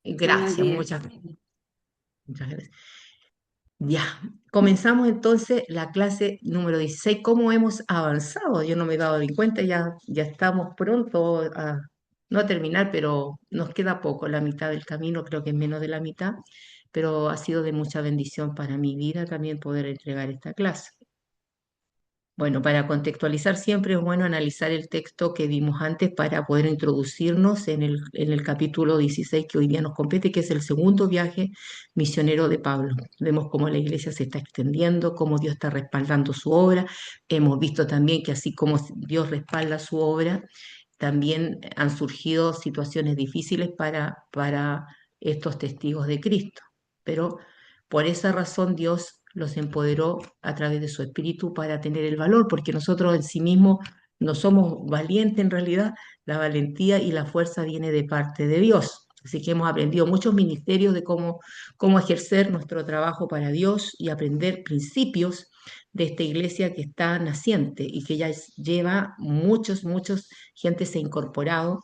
Buenos Gracias, días. muchas gracias. Ya, comenzamos entonces la clase número 16. ¿Cómo hemos avanzado? Yo no me he dado ni cuenta, ya estamos pronto no a terminar, pero nos queda poco, la mitad del camino, creo que es menos de la mitad, pero ha sido de mucha bendición para mi vida también poder entregar esta clase. Bueno, para contextualizar siempre es bueno analizar el texto que vimos antes para poder introducirnos en el capítulo 16 que hoy día nos compete, que es el segundo viaje misionero de Pablo. Vemos cómo la iglesia se está extendiendo, cómo Dios está respaldando su obra. Hemos visto también que así como Dios respalda su obra, también han surgido situaciones difíciles para estos testigos de Cristo. Pero por esa razón Dios los empoderó a través de su espíritu para tener el valor, porque nosotros en sí mismos no somos valientes en realidad, la valentía y la fuerza viene de parte de Dios. Así que hemos aprendido muchos ministerios de cómo ejercer nuestro trabajo para Dios y aprender principios de esta iglesia que está naciente y que ya lleva muchos, gente se ha incorporado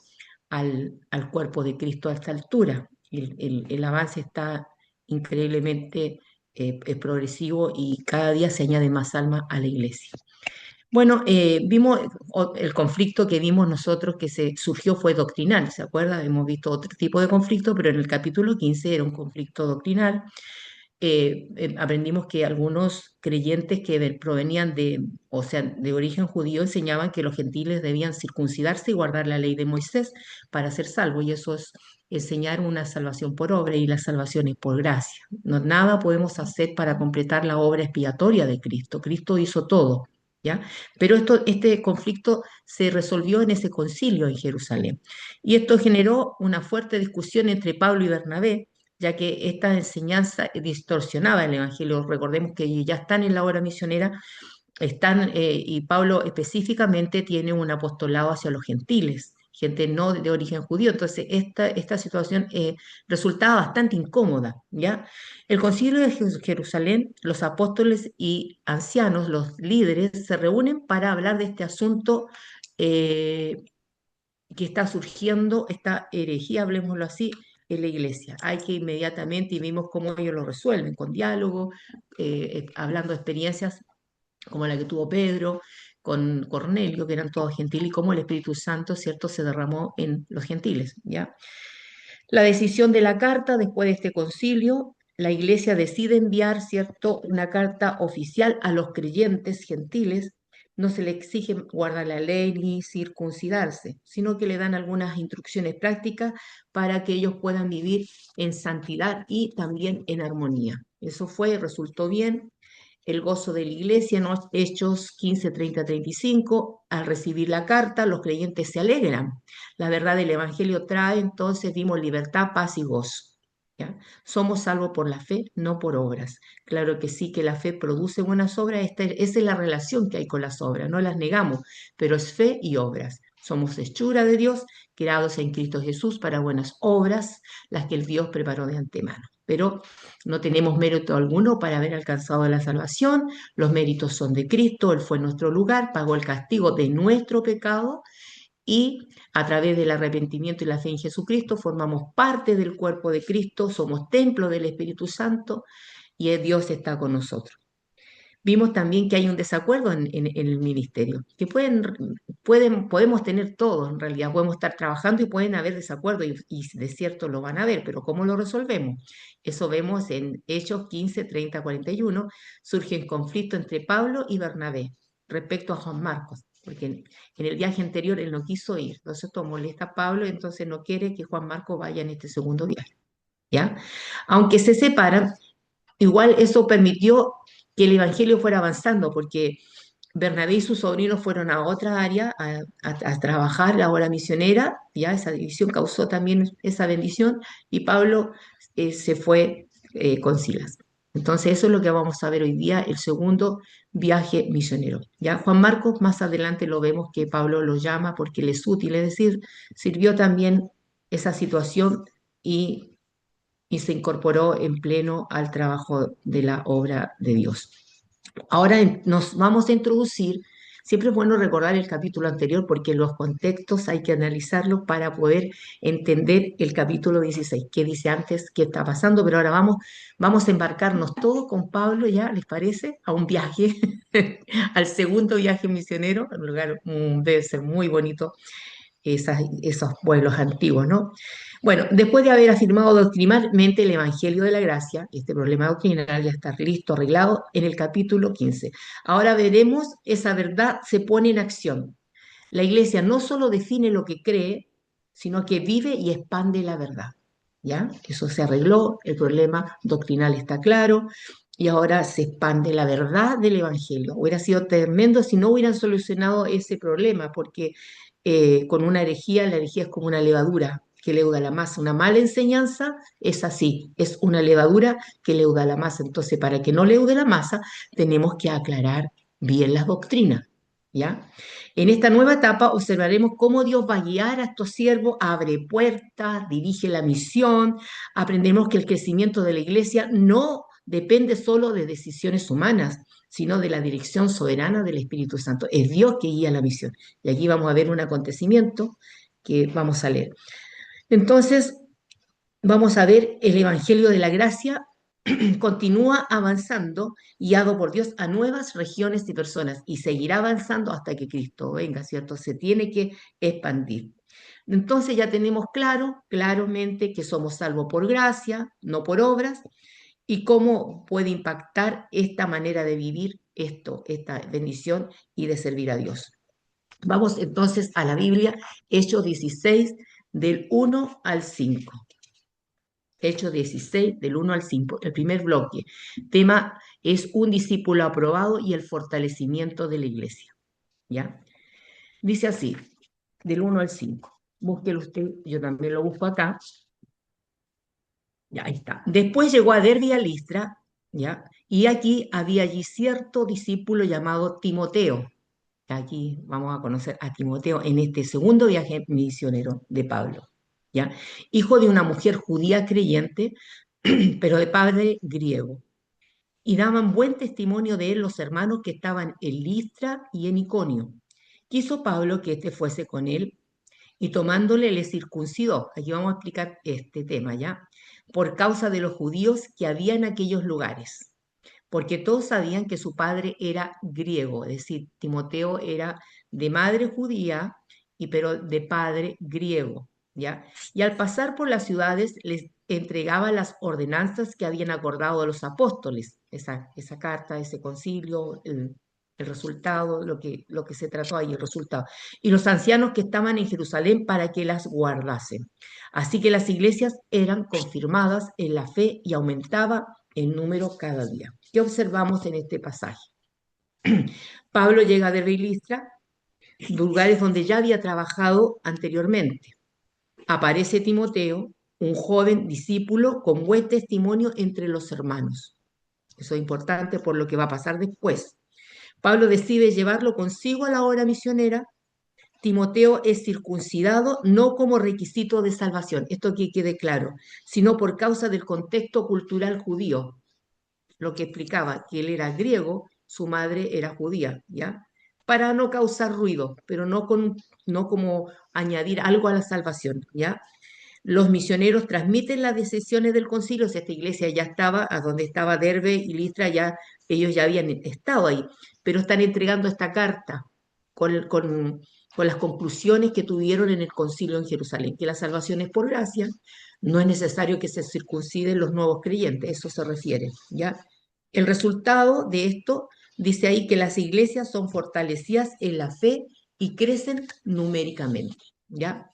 al cuerpo de Cristo a esta altura. El avance está increíblemente es progresivo y cada día se añade más alma a la iglesia. Bueno, vimos el conflicto que vimos nosotros que se surgió fue doctrinal, ¿se acuerda? Hemos visto otro tipo de conflicto, pero en el capítulo 15 era un conflicto doctrinal. Aprendimos que algunos creyentes que provenían o sea, de origen judío enseñaban que los gentiles debían circuncidarse y guardar la ley de Moisés para ser salvos, y eso es enseñar una salvación por obra, y la salvación es por gracia. No, nada podemos hacer para completar la obra expiatoria de Cristo. Cristo hizo todo, ¿ya? Pero este conflicto se resolvió en ese concilio en Jerusalén. Y esto generó una fuerte discusión entre Pablo y Bernabé, ya que esta enseñanza distorsionaba el Evangelio. Recordemos que ya están en la obra misionera, y Pablo específicamente tiene un apostolado hacia los gentiles, gente no de origen judío. Entonces, esta situación resultaba bastante incómoda, ¿ya? El concilio de Jerusalén, los apóstoles y ancianos, los líderes, se reúnen para hablar de este asunto eh, que está surgiendo, esta herejía, hablemoslo así, en la iglesia. Hay que inmediatamente, y vimos cómo ellos lo resuelven, con diálogo, hablando de experiencias como la que tuvo Pedro con Cornelio, que eran todos gentiles, y cómo el Espíritu Santo, ¿cierto?, se derramó en los gentiles, ¿ya? La decisión de la carta después de este concilio, la iglesia decide enviar, ¿cierto?, una carta oficial a los creyentes gentiles. No se le exige guardar la ley ni circuncidarse, sino que le dan algunas instrucciones prácticas para que ellos puedan vivir en santidad y también en armonía. Eso resultó bien. El gozo de la iglesia, en Hechos 15, 30, 35, al recibir la carta, los creyentes se alegran. La verdad del Evangelio trae, entonces vimos libertad, paz y gozo. ¿Ya? Somos salvos por la fe, no por obras. Claro que sí, que la fe produce buenas obras, esa es la relación que hay con las obras, no las negamos, pero es fe y obras. Somos hechura de Dios, creados en Cristo Jesús para buenas obras, las que el Dios preparó de antemano. Pero no tenemos mérito alguno para haber alcanzado la salvación, los méritos son de Cristo, Él fue en nuestro lugar, pagó el castigo de nuestro pecado, y a través del arrepentimiento y la fe en Jesucristo formamos parte del cuerpo de Cristo, somos templo del Espíritu Santo, y Dios está con nosotros. Vimos también que hay un desacuerdo en el ministerio, que podemos tener todo, en realidad podemos estar trabajando y pueden haber desacuerdos, y de cierto lo van a haber, pero ¿cómo lo resolvemos? Eso vemos en Hechos 15, 30, 41. Surge un conflicto entre Pablo y Bernabé respecto a Juan Marcos, porque en el viaje anterior él no quiso ir. Entonces esto molesta a Pablo, entonces no quiere que Juan Marcos vaya en este segundo viaje, ¿ya? Aunque se separan, igual eso permitió que el Evangelio fuera avanzando, porque Bernabé y sus sobrinos fueron a otra área a trabajar la obra misionera, ya esa división causó también esa bendición, y Pablo se fue con Silas. Entonces eso es lo que vamos a ver hoy día, el segundo viaje misionero. Ya Juan Marcos más adelante lo vemos que Pablo lo llama porque le es útil, es decir, sirvió también esa situación, y se incorporó en pleno al trabajo de la obra de Dios. Ahora nos vamos a introducir, Siempre es bueno recordar el capítulo anterior porque los contextos hay que analizarlos para poder entender el capítulo 16, qué dice antes, qué está pasando, pero ahora vamos a embarcarnos todos con Pablo, ¿ya les parece? A un viaje, al segundo viaje misionero, un lugar debe ser muy bonito, esos pueblos antiguos, ¿no? Bueno, después de haber afirmado doctrinalmente el Evangelio de la Gracia, este problema doctrinal ya está listo, arreglado en el capítulo 15. Ahora veremos, esa verdad se pone en acción. La iglesia no solo define lo que cree, sino que vive y expande la verdad. ¿Ya? Eso se arregló, el problema doctrinal está claro y ahora se expande la verdad del Evangelio. Hubiera sido tremendo si no hubieran solucionado ese problema, porque con una herejía, la herejía es como una levadura que leuda la masa. Una mala enseñanza es así, es una levadura que leuda la masa. Entonces, para que no leude la masa, tenemos que aclarar bien las doctrinas. ¿Ya? En esta nueva etapa observaremos cómo Dios va a guiar a estos siervos, abre puertas, dirige la misión, aprendemos que el crecimiento de la iglesia no depende solo de decisiones humanas, sino de la dirección soberana del Espíritu Santo. Es Dios que guía la misión. Y aquí vamos a ver un acontecimiento que vamos a leer. Entonces, vamos a ver el Evangelio de la Gracia continúa avanzando, guiado por Dios a nuevas regiones y personas, y seguirá avanzando hasta que Cristo venga, ¿cierto? Se tiene que expandir. Entonces ya tenemos claramente que somos salvos por gracia, no por obras, y cómo puede impactar esta manera de vivir esta bendición y de servir a Dios. Vamos entonces a la Biblia, Hechos 16, del 1 al 5. Hechos 16, del 1 al 5, el primer bloque. Tema es un discípulo aprobado y el fortalecimiento de la iglesia. ¿Ya? Dice así, del 1 al 5. Búsquelo usted, yo también lo busco acá. Ya, ahí está. Después llegó a Derbe y a Listra, ¿ya? Y aquí había allí cierto discípulo llamado Timoteo. Aquí vamos a conocer a Timoteo en este segundo viaje misionero de Pablo, ¿ya? Hijo de una mujer judía creyente, pero de padre griego. Y daban buen testimonio de él los hermanos que estaban en Listra y en Iconio. Quiso Pablo que éste fuese con él y tomándole le circuncidó. Aquí vamos a explicar este tema, ¿ya? Por causa de los judíos que había en aquellos lugares, porque todos sabían que su padre era griego, es decir, Timoteo era de madre judía, pero de padre griego, ¿ya? Y al pasar por las ciudades les entregaba las ordenanzas que habían acordado los apóstoles, esa carta, ese concilio, el resultado, lo que se trató ahí, el resultado. Y los ancianos que estaban en Jerusalén para que las guardasen. Así que las iglesias eran confirmadas en la fe y aumentaba el número cada día. ¿Qué observamos en este pasaje? Pablo llega de Listra, lugares donde ya había trabajado anteriormente. Aparece Timoteo, un joven discípulo con buen testimonio entre los hermanos. Eso es importante por lo que va a pasar después. Pablo decide llevarlo consigo a la obra misionera. Timoteo es circuncidado no como requisito de salvación, esto que quede claro, sino por causa del contexto cultural judío, lo que explicaba que él era griego, su madre era judía, ¿ya? Para no causar ruido, pero no como añadir algo a la salvación, ¿ya? Los misioneros transmiten las decisiones del concilio, si esta iglesia ya estaba, a donde estaba Derbe y Listra, ya, ellos ya habían estado ahí, pero están entregando esta carta con, con, con las conclusiones que tuvieron en el concilio en Jerusalén, que la salvación es por gracia, no es necesario que se circunciden los nuevos creyentes, eso se refiere, ¿ya? El resultado de esto dice ahí que las iglesias son fortalecidas en la fe y crecen numéricamente, ¿ya?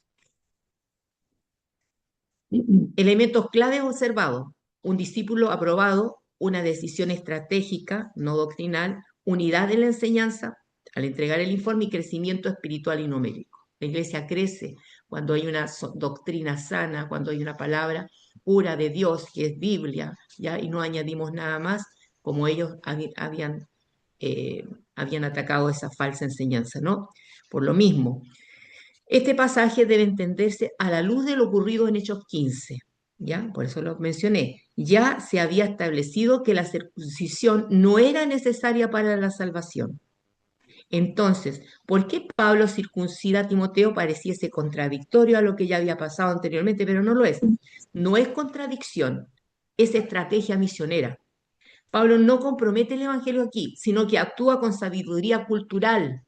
Elementos claves observados: un discípulo aprobado, una decisión estratégica, no doctrinal, unidad en la enseñanza al entregar el informe y crecimiento espiritual y numérico. La iglesia crece cuando hay una doctrina sana, cuando hay una palabra pura de Dios, que es Biblia, ¿ya? Y no añadimos nada más, como ellos eh, habían atacado esa falsa enseñanza, ¿no? Por lo mismo, este pasaje debe entenderse a la luz de lo ocurrido en Hechos 15, ¿ya? Por eso lo mencioné. Ya se había establecido que la circuncisión no era necesaria para la salvación. Entonces, ¿por qué Pablo circuncida a Timoteo? Pareciese contradictorio a lo que ya había pasado anteriormente, pero no lo es. No es contradicción, es estrategia misionera. Pablo no compromete el evangelio aquí, sino que actúa con sabiduría cultural.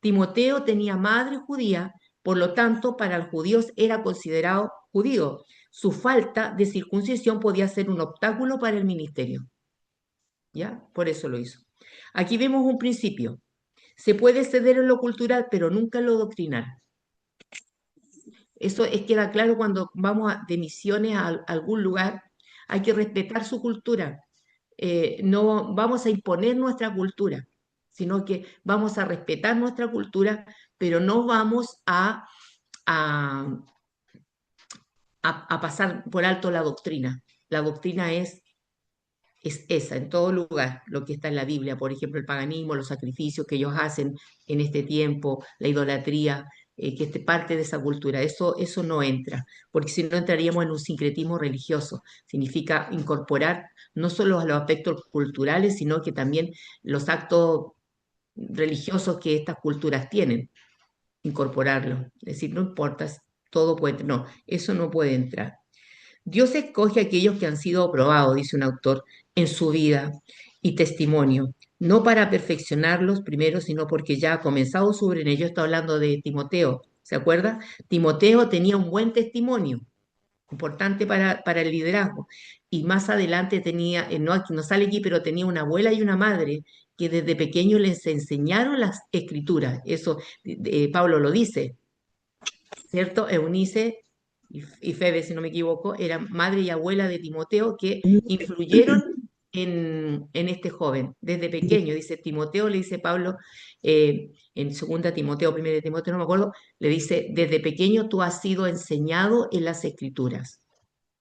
Timoteo tenía madre judía, por lo tanto, para los judíos era considerado judío. Su falta de circuncisión podía ser un obstáculo para el ministerio, ¿ya? Por eso lo hizo. Aquí vemos un principio. Se puede ceder en lo cultural, pero nunca en lo doctrinal. Eso queda claro cuando vamos de misiones a algún lugar. Hay que respetar su cultura. No vamos a imponer nuestra cultura, sino que vamos a respetar nuestra cultura, pero no vamos a, a pasar por alto la doctrina. La doctrina es esa, en todo lugar, lo que está en la Biblia, por ejemplo, el paganismo, los sacrificios que ellos hacen en este tiempo, la idolatría, que es parte de esa cultura. Eso no entra, porque si no entraríamos en un sincretismo religioso. Significa incorporar no solo a los aspectos culturales, sino que también los actos religiosos que estas culturas tienen, incorporarlos. Es decir, no importa, todo puede, no, eso no puede entrar. Dios escoge a aquellos que han sido aprobados, dice un autor, en su vida y testimonio, no para perfeccionarlos primero, sino porque ya ha comenzado su obra en ellos. Está hablando de Timoteo, ¿se acuerda? Timoteo tenía un buen testimonio, importante para el liderazgo, y más adelante tenía, no sale aquí, pero tenía una abuela y una madre que desde pequeño les enseñaron las escrituras. Eso Pablo lo dice, ¿cierto? Eunice y Febe, si no me equivoco, eran madre y abuela de Timoteo que influyeron en este joven desde pequeño. Dice Timoteo, le dice Pablo, en segunda Timoteo, primera Timoteo, no me acuerdo, le dice, desde pequeño tú has sido enseñado en las escrituras.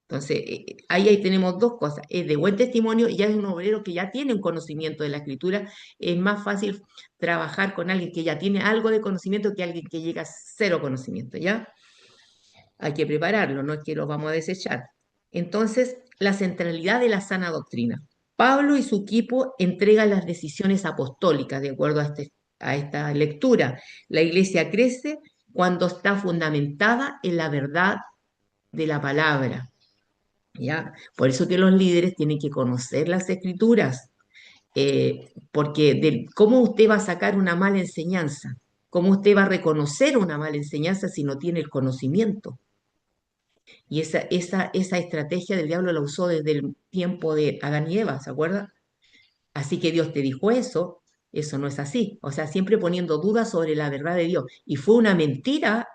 Entonces, ahí tenemos dos cosas. Es de buen testimonio y ya es un obrero que ya tiene un conocimiento de la escritura. Es más fácil trabajar con alguien que ya tiene algo de conocimiento que alguien que llega a cero conocimiento, ¿ya? Hay que prepararlo, no es que lo vamos a desechar. Entonces, la centralidad de la sana doctrina. Pablo y su equipo entregan las decisiones apostólicas de acuerdo a esta lectura. La iglesia crece cuando está fundamentada en la verdad de la palabra. ¿Ya? Por eso que los líderes tienen que conocer las escrituras, porque ¿cómo usted va a sacar una mala enseñanza? ¿Cómo usted va a reconocer una mala enseñanza si no tiene el conocimiento? Y esa estrategia del diablo la usó desde el tiempo de Adán y Eva, ¿se acuerda? Así que Dios te dijo eso no es así. O sea, siempre poniendo dudas sobre la verdad de Dios. Y fue una mentira,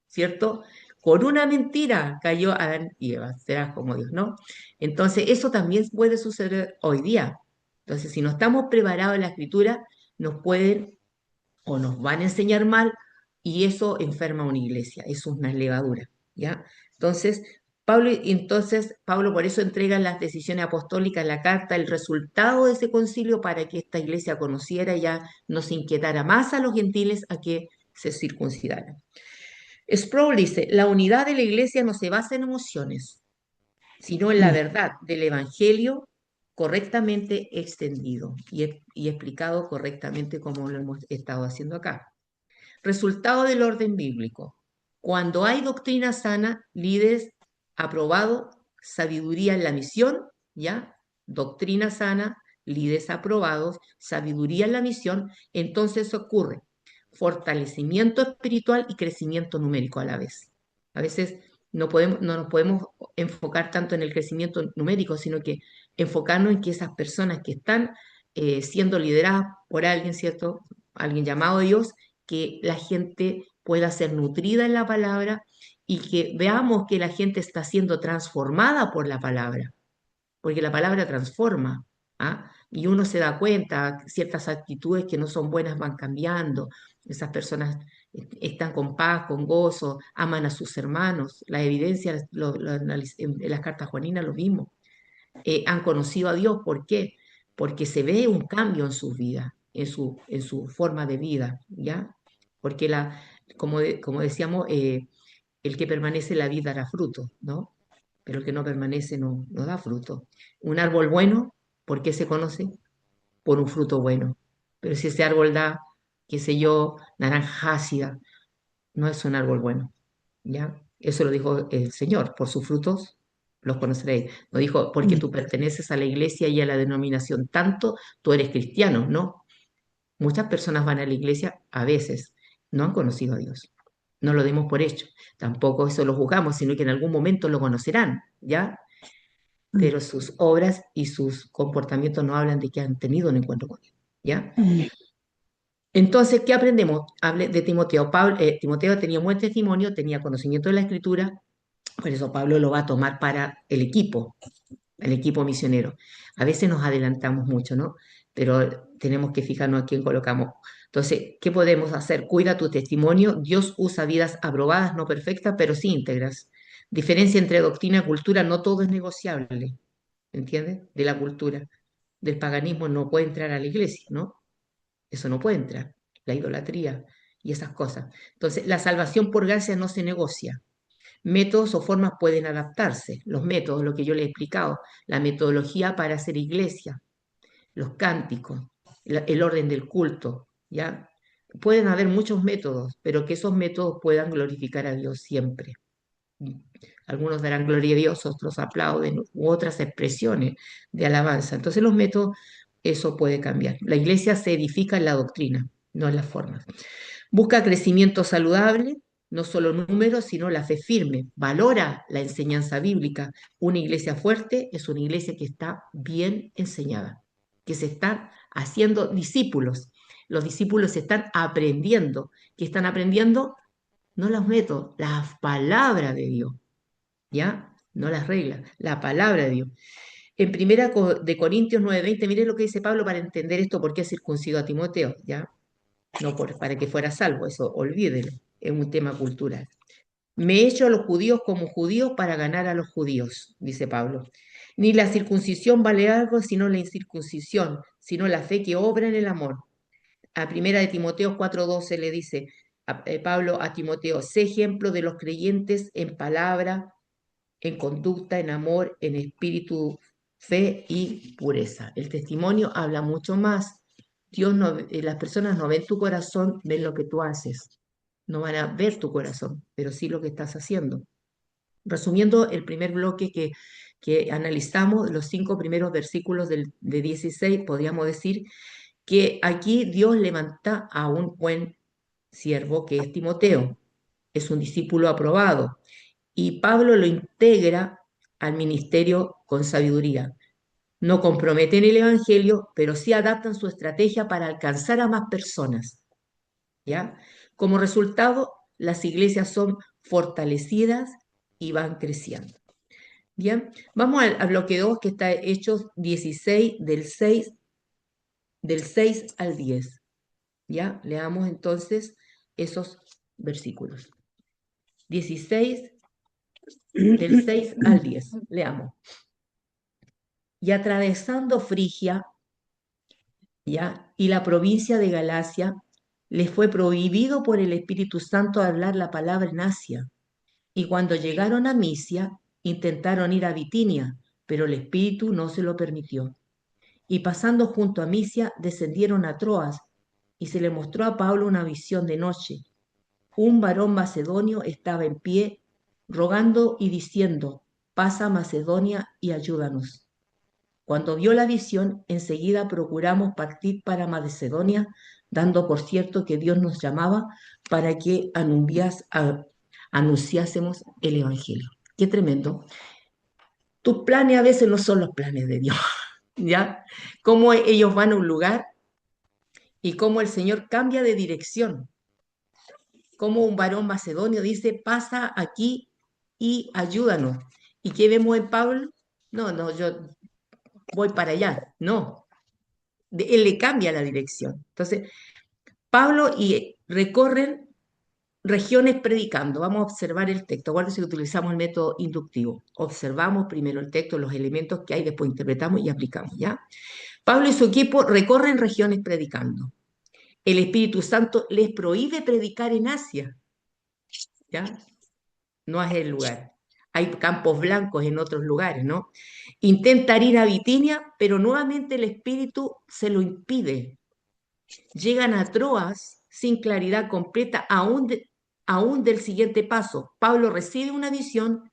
¿cierto? Con una mentira cayó Adán y Eva, serás como Dios, ¿no? Entonces, eso también puede suceder hoy día. Entonces, si no estamos preparados en la escritura, nos pueden o nos van a enseñar mal y eso enferma a una iglesia, eso es una levadura, ¿ya? Entonces, Pablo por eso entrega las decisiones apostólicas, la carta, el resultado de ese concilio para que esta iglesia conociera y ya nos inquietara más a los gentiles a que se circuncidaran. Sproul dice, la unidad de la iglesia no se basa en emociones, sino en la verdad del evangelio correctamente extendido y explicado correctamente como lo hemos estado haciendo acá. Resultado del orden bíblico. Cuando hay doctrina sana, líderes aprobados, sabiduría en la misión, ¿ya? Doctrina sana, líderes aprobados, sabiduría en la misión, entonces ocurre fortalecimiento espiritual y crecimiento numérico a la vez. A veces no nos podemos enfocar tanto en el crecimiento numérico, sino que enfocarnos en que esas personas que están siendo lideradas por alguien, ¿cierto? Alguien llamado Dios, que la gente pueda ser nutrida en la palabra y que veamos que la gente está siendo transformada por la palabra, porque la palabra transforma, ¿ah? Y uno se da cuenta, ciertas actitudes que no son buenas van cambiando, esas personas están con paz, con gozo, aman a sus hermanos, la evidencia, en las cartas juaninas lo mismo, han conocido a Dios, ¿por qué? Porque se ve un cambio en sus vidas, en su forma de vida, ¿ya? Porque como decíamos, el que permanece en la vida dará fruto, ¿no? Pero el que no permanece no da fruto. Un árbol bueno, ¿por qué se conoce? Por un fruto bueno. Pero si ese árbol da qué sé yo, naranja ácida, no es un árbol bueno, ¿ya? Eso lo dijo el Señor, por sus frutos los conoceréis. No dijo, porque tú perteneces a la iglesia y a la denominación, tanto tú eres cristiano, ¿no? Muchas personas van a la iglesia a veces, no han conocido a Dios. No lo demos por hecho. Tampoco eso lo juzgamos, sino que en algún momento lo conocerán, ¿ya? Pero sus obras y sus comportamientos no hablan de que han tenido un encuentro con Dios, ¿ya? Entonces, ¿qué aprendemos? Hable de Timoteo. Timoteo tenía un buen testimonio, tenía conocimiento de la Escritura, por eso Pablo lo va a tomar para el equipo misionero. A veces nos adelantamos mucho, ¿no? Pero tenemos que fijarnos a quién colocamos. Entonces, ¿qué podemos hacer? Cuida tu testimonio. Dios usa vidas aprobadas, no perfectas, pero sí íntegras. Diferencia entre doctrina y cultura, no todo es negociable, ¿entiendes? De la cultura. Del paganismo no puede entrar a la iglesia, ¿no? Eso no puede entrar. La idolatría y esas cosas. Entonces, la salvación por gracia no se negocia. Métodos o formas pueden adaptarse. Los métodos, lo que yo le he explicado, la metodología para hacer iglesia, los cánticos, el orden del culto, ¿ya? Pueden haber muchos métodos, pero que esos métodos puedan glorificar a Dios siempre. Algunos darán gloria a Dios, otros aplauden, u otras expresiones de alabanza. Entonces los métodos, eso puede cambiar. La iglesia se edifica en la doctrina, no en las formas. Busca crecimiento saludable, no solo números, sino la fe firme. Valora la enseñanza bíblica. Una iglesia fuerte es una iglesia que está bien enseñada, que se están haciendo discípulos. Los discípulos están aprendiendo. ¿Qué están aprendiendo? No los métodos, las palabras de Dios, ¿ya? No las reglas, la palabra de Dios. En primera de Corintios 9:20, mire lo que dice Pablo para entender esto, por qué circuncidó a Timoteo, ¿ya? No para que fuera salvo, eso olvídelo, es un tema cultural. Me he hecho a los judíos como judíos para ganar a los judíos, dice Pablo. Ni la circuncisión vale algo, sino la incircuncisión, sino la fe que obra en el amor. A primera de Timoteo 4:12 le dice Pablo a Timoteo, sé ejemplo de los creyentes en palabra, en conducta, en amor, en espíritu, fe y pureza. El testimonio habla mucho más. Dios no, las personas no ven tu corazón, ven lo que tú haces. No van a ver tu corazón, pero sí lo que estás haciendo. Resumiendo el primer bloque que analizamos, los 5 primeros versículos de 16, podríamos decir que aquí Dios levanta a un buen siervo que es Timoteo. Es un discípulo aprobado y Pablo lo integra al ministerio con sabiduría. No comprometen el evangelio, pero sí adaptan su estrategia para alcanzar a más personas, ¿ya? Como resultado, las iglesias son fortalecidas y van creciendo. Bien, vamos al bloque 2 que está Hechos 16 del 6 al 10. ¿Ya? Leamos entonces esos versículos. 16 del 6 al 10. Leamos. Y atravesando Frigia, ¿ya? Y la provincia de Galacia, les fue prohibido por el Espíritu Santo hablar la palabra en Asia. Y cuando llegaron a Misia, intentaron ir a Bitinia, pero el Espíritu no se lo permitió. Y pasando junto a Misia, descendieron a Troas, y se le mostró a Pablo una visión de noche. Un varón macedonio estaba en pie, rogando y diciendo, pasa a Macedonia y ayúdanos. Cuando vio la visión, enseguida procuramos partir para Macedonia, dando por cierto que Dios nos llamaba para que anunciásemos el Evangelio. Qué tremendo. Tus planes a veces no son los planes de Dios, ¿ya? Cómo ellos van a un lugar y cómo el Señor cambia de dirección. Como un varón macedonio dice, pasa aquí y ayúdanos. ¿Y qué vemos en Pablo? No, no, yo voy para allá. No, él le cambia la dirección. Entonces, Pablo y recorren regiones predicando. Vamos a observar el texto. Acuérdense que utilizamos el método inductivo. Observamos primero el texto, los elementos que hay, después interpretamos y aplicamos, ¿ya? Pablo y su equipo recorren regiones predicando. El Espíritu Santo les prohíbe predicar en Asia, ¿ya? No es el lugar. Hay campos blancos en otros lugares, ¿no? Intentar ir a Bitinia, pero nuevamente el Espíritu se lo impide. Llegan a Troas sin claridad completa aún del siguiente paso. Pablo recibe una visión,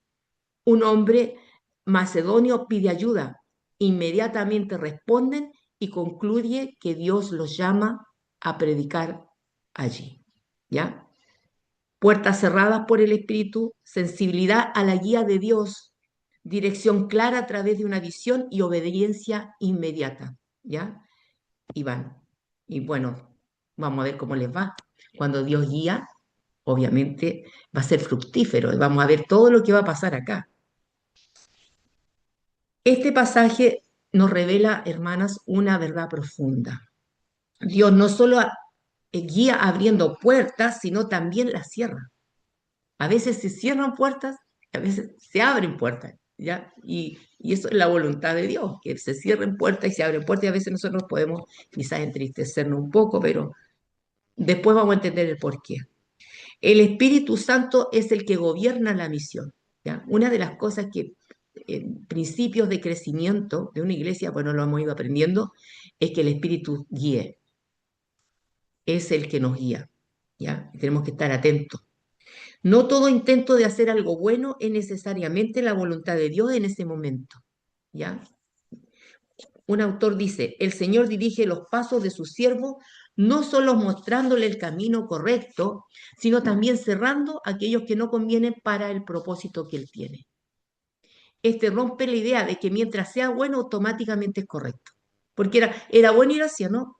un hombre macedonio pide ayuda, inmediatamente responden y concluye que Dios los llama a predicar allí. ¿Ya? Puertas cerradas por el Espíritu, sensibilidad a la guía de Dios, dirección clara a través de una visión y obediencia inmediata. ¿Ya? Y van. Y bueno, vamos a ver cómo les va. Cuando Dios guía, obviamente va a ser fructífero y vamos a ver todo lo que va a pasar acá. Este pasaje nos revela, hermanas, una verdad profunda. Dios no solo guía abriendo puertas, sino también las cierra. A veces se cierran puertas, a veces se abren puertas, ¿ya? Y eso es la voluntad de Dios, que se cierren puertas y se abren puertas, y a veces nosotros podemos quizás entristecernos un poco, pero después vamos a entender el porqué. El Espíritu Santo es el que gobierna la misión, ¿ya? Una de las cosas que principios de crecimiento de una iglesia, bueno, lo hemos ido aprendiendo, es que el Espíritu guíe, es el que nos guía, ¿ya? Y tenemos que estar atentos. No todo intento de hacer algo bueno es necesariamente la voluntad de Dios en ese momento, ¿ya? Un autor dice, el Señor dirige los pasos de su siervo, no solo mostrándole el camino correcto, sino también cerrando aquellos que no convienen para el propósito que él tiene. Este rompe la idea de que mientras sea bueno, automáticamente es correcto. Porque era bueno ir hacia, ¿no?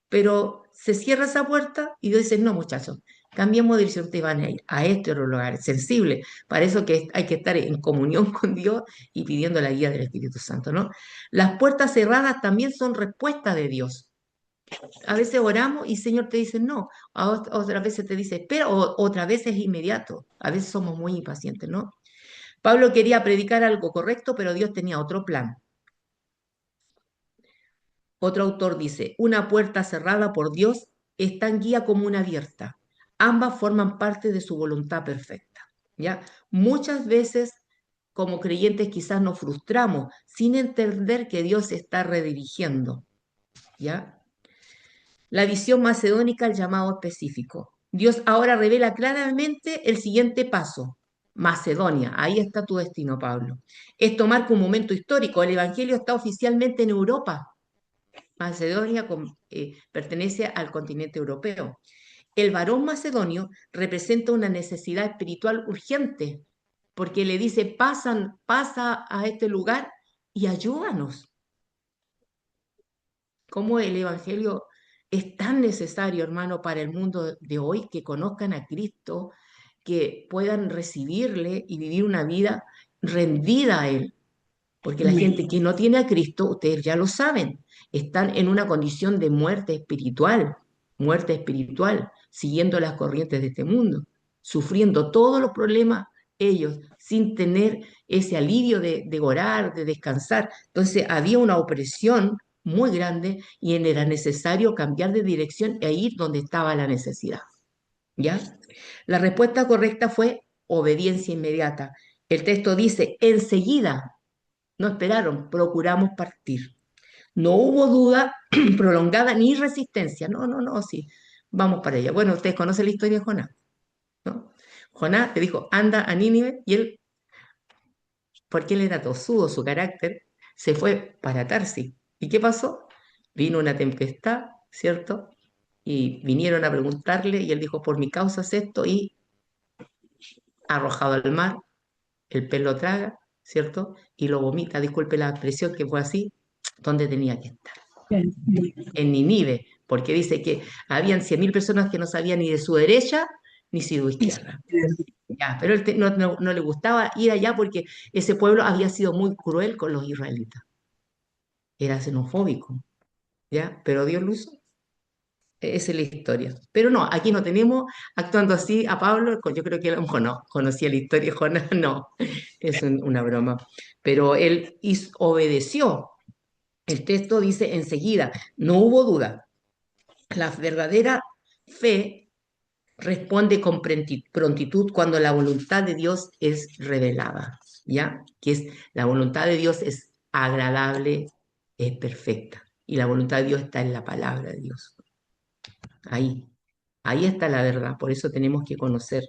Pero se cierra esa puerta y Dios dice, no, muchachos, cambiemos de dirección, te van a ir a este otro lugar, sensible. Para eso que hay que estar en comunión con Dios y pidiendo la guía del Espíritu Santo, ¿no? Las puertas cerradas también son respuesta de Dios. A veces oramos y el Señor te dice no, otras veces te dice espera, o otras veces es inmediato. A veces somos muy impacientes, ¿no? Pablo quería predicar algo correcto, pero Dios tenía otro plan. Otro autor dice, una puerta cerrada por Dios es tan guía como una abierta. Ambas forman parte de su voluntad perfecta. ¿Ya? Muchas veces como creyentes quizás nos frustramos sin entender que Dios se está redirigiendo. ¿Ya? La visión macedónica, el llamado específico. Dios ahora revela claramente el siguiente paso. Macedonia, ahí está tu destino, Pablo. Esto marca un momento histórico. El Evangelio está oficialmente en Europa. Macedonia pertenece al continente europeo. El varón macedonio representa una necesidad espiritual urgente, porque le dice, pasa a este lugar y ayúdanos. Cómo el Evangelio es tan necesario, hermano, para el mundo de hoy, que conozcan a Cristo, que puedan recibirle y vivir una vida rendida a Él. Porque la gente que no tiene a Cristo, ustedes ya lo saben, están en una condición de muerte espiritual, siguiendo las corrientes de este mundo, sufriendo todos los problemas ellos, sin tener ese alivio de orar, de descansar. Entonces había una opresión muy grande y era necesario cambiar de dirección e ir donde estaba la necesidad. ¿Ya? La respuesta correcta fue obediencia inmediata. El texto dice, enseguida, no esperaron, procuramos partir. No hubo duda prolongada ni resistencia. No, no, no, sí, vamos para allá. Bueno, ustedes conocen la historia de Jonás, ¿no? Jonás le dijo, anda a Nínive, y él, porque él era tosudo, su carácter, se fue para Tarsis. ¿Y qué pasó? Vino una tempestad, ¿cierto? Y vinieron a preguntarle, y él dijo, por mi causa es esto, y arrojado al mar, el pez lo traga, ¿cierto? Y lo vomita, disculpe la expresión que fue así, donde tenía que estar, en Nínive, porque dice que habían 100.000 personas que no sabían ni de su derecha ni de su izquierda. Ya, pero él no le gustaba ir allá porque ese pueblo había sido muy cruel con los israelitas. Era xenofóbico, ¿ya? Pero Dios lo usó. Esa es la historia. Pero no, aquí no tenemos actuando así a Pablo. Yo creo que a lo mejor no conocía la historia de Jonás, no, es una broma. Pero él obedeció. El texto dice enseguida, no hubo duda. La verdadera fe responde con prontitud cuando la voluntad de Dios es revelada, ¿ya? Que es la voluntad de Dios es agradable, es perfecta. Y la voluntad de Dios está en la palabra de Dios. Ahí, ahí está la verdad. Por eso tenemos que conocer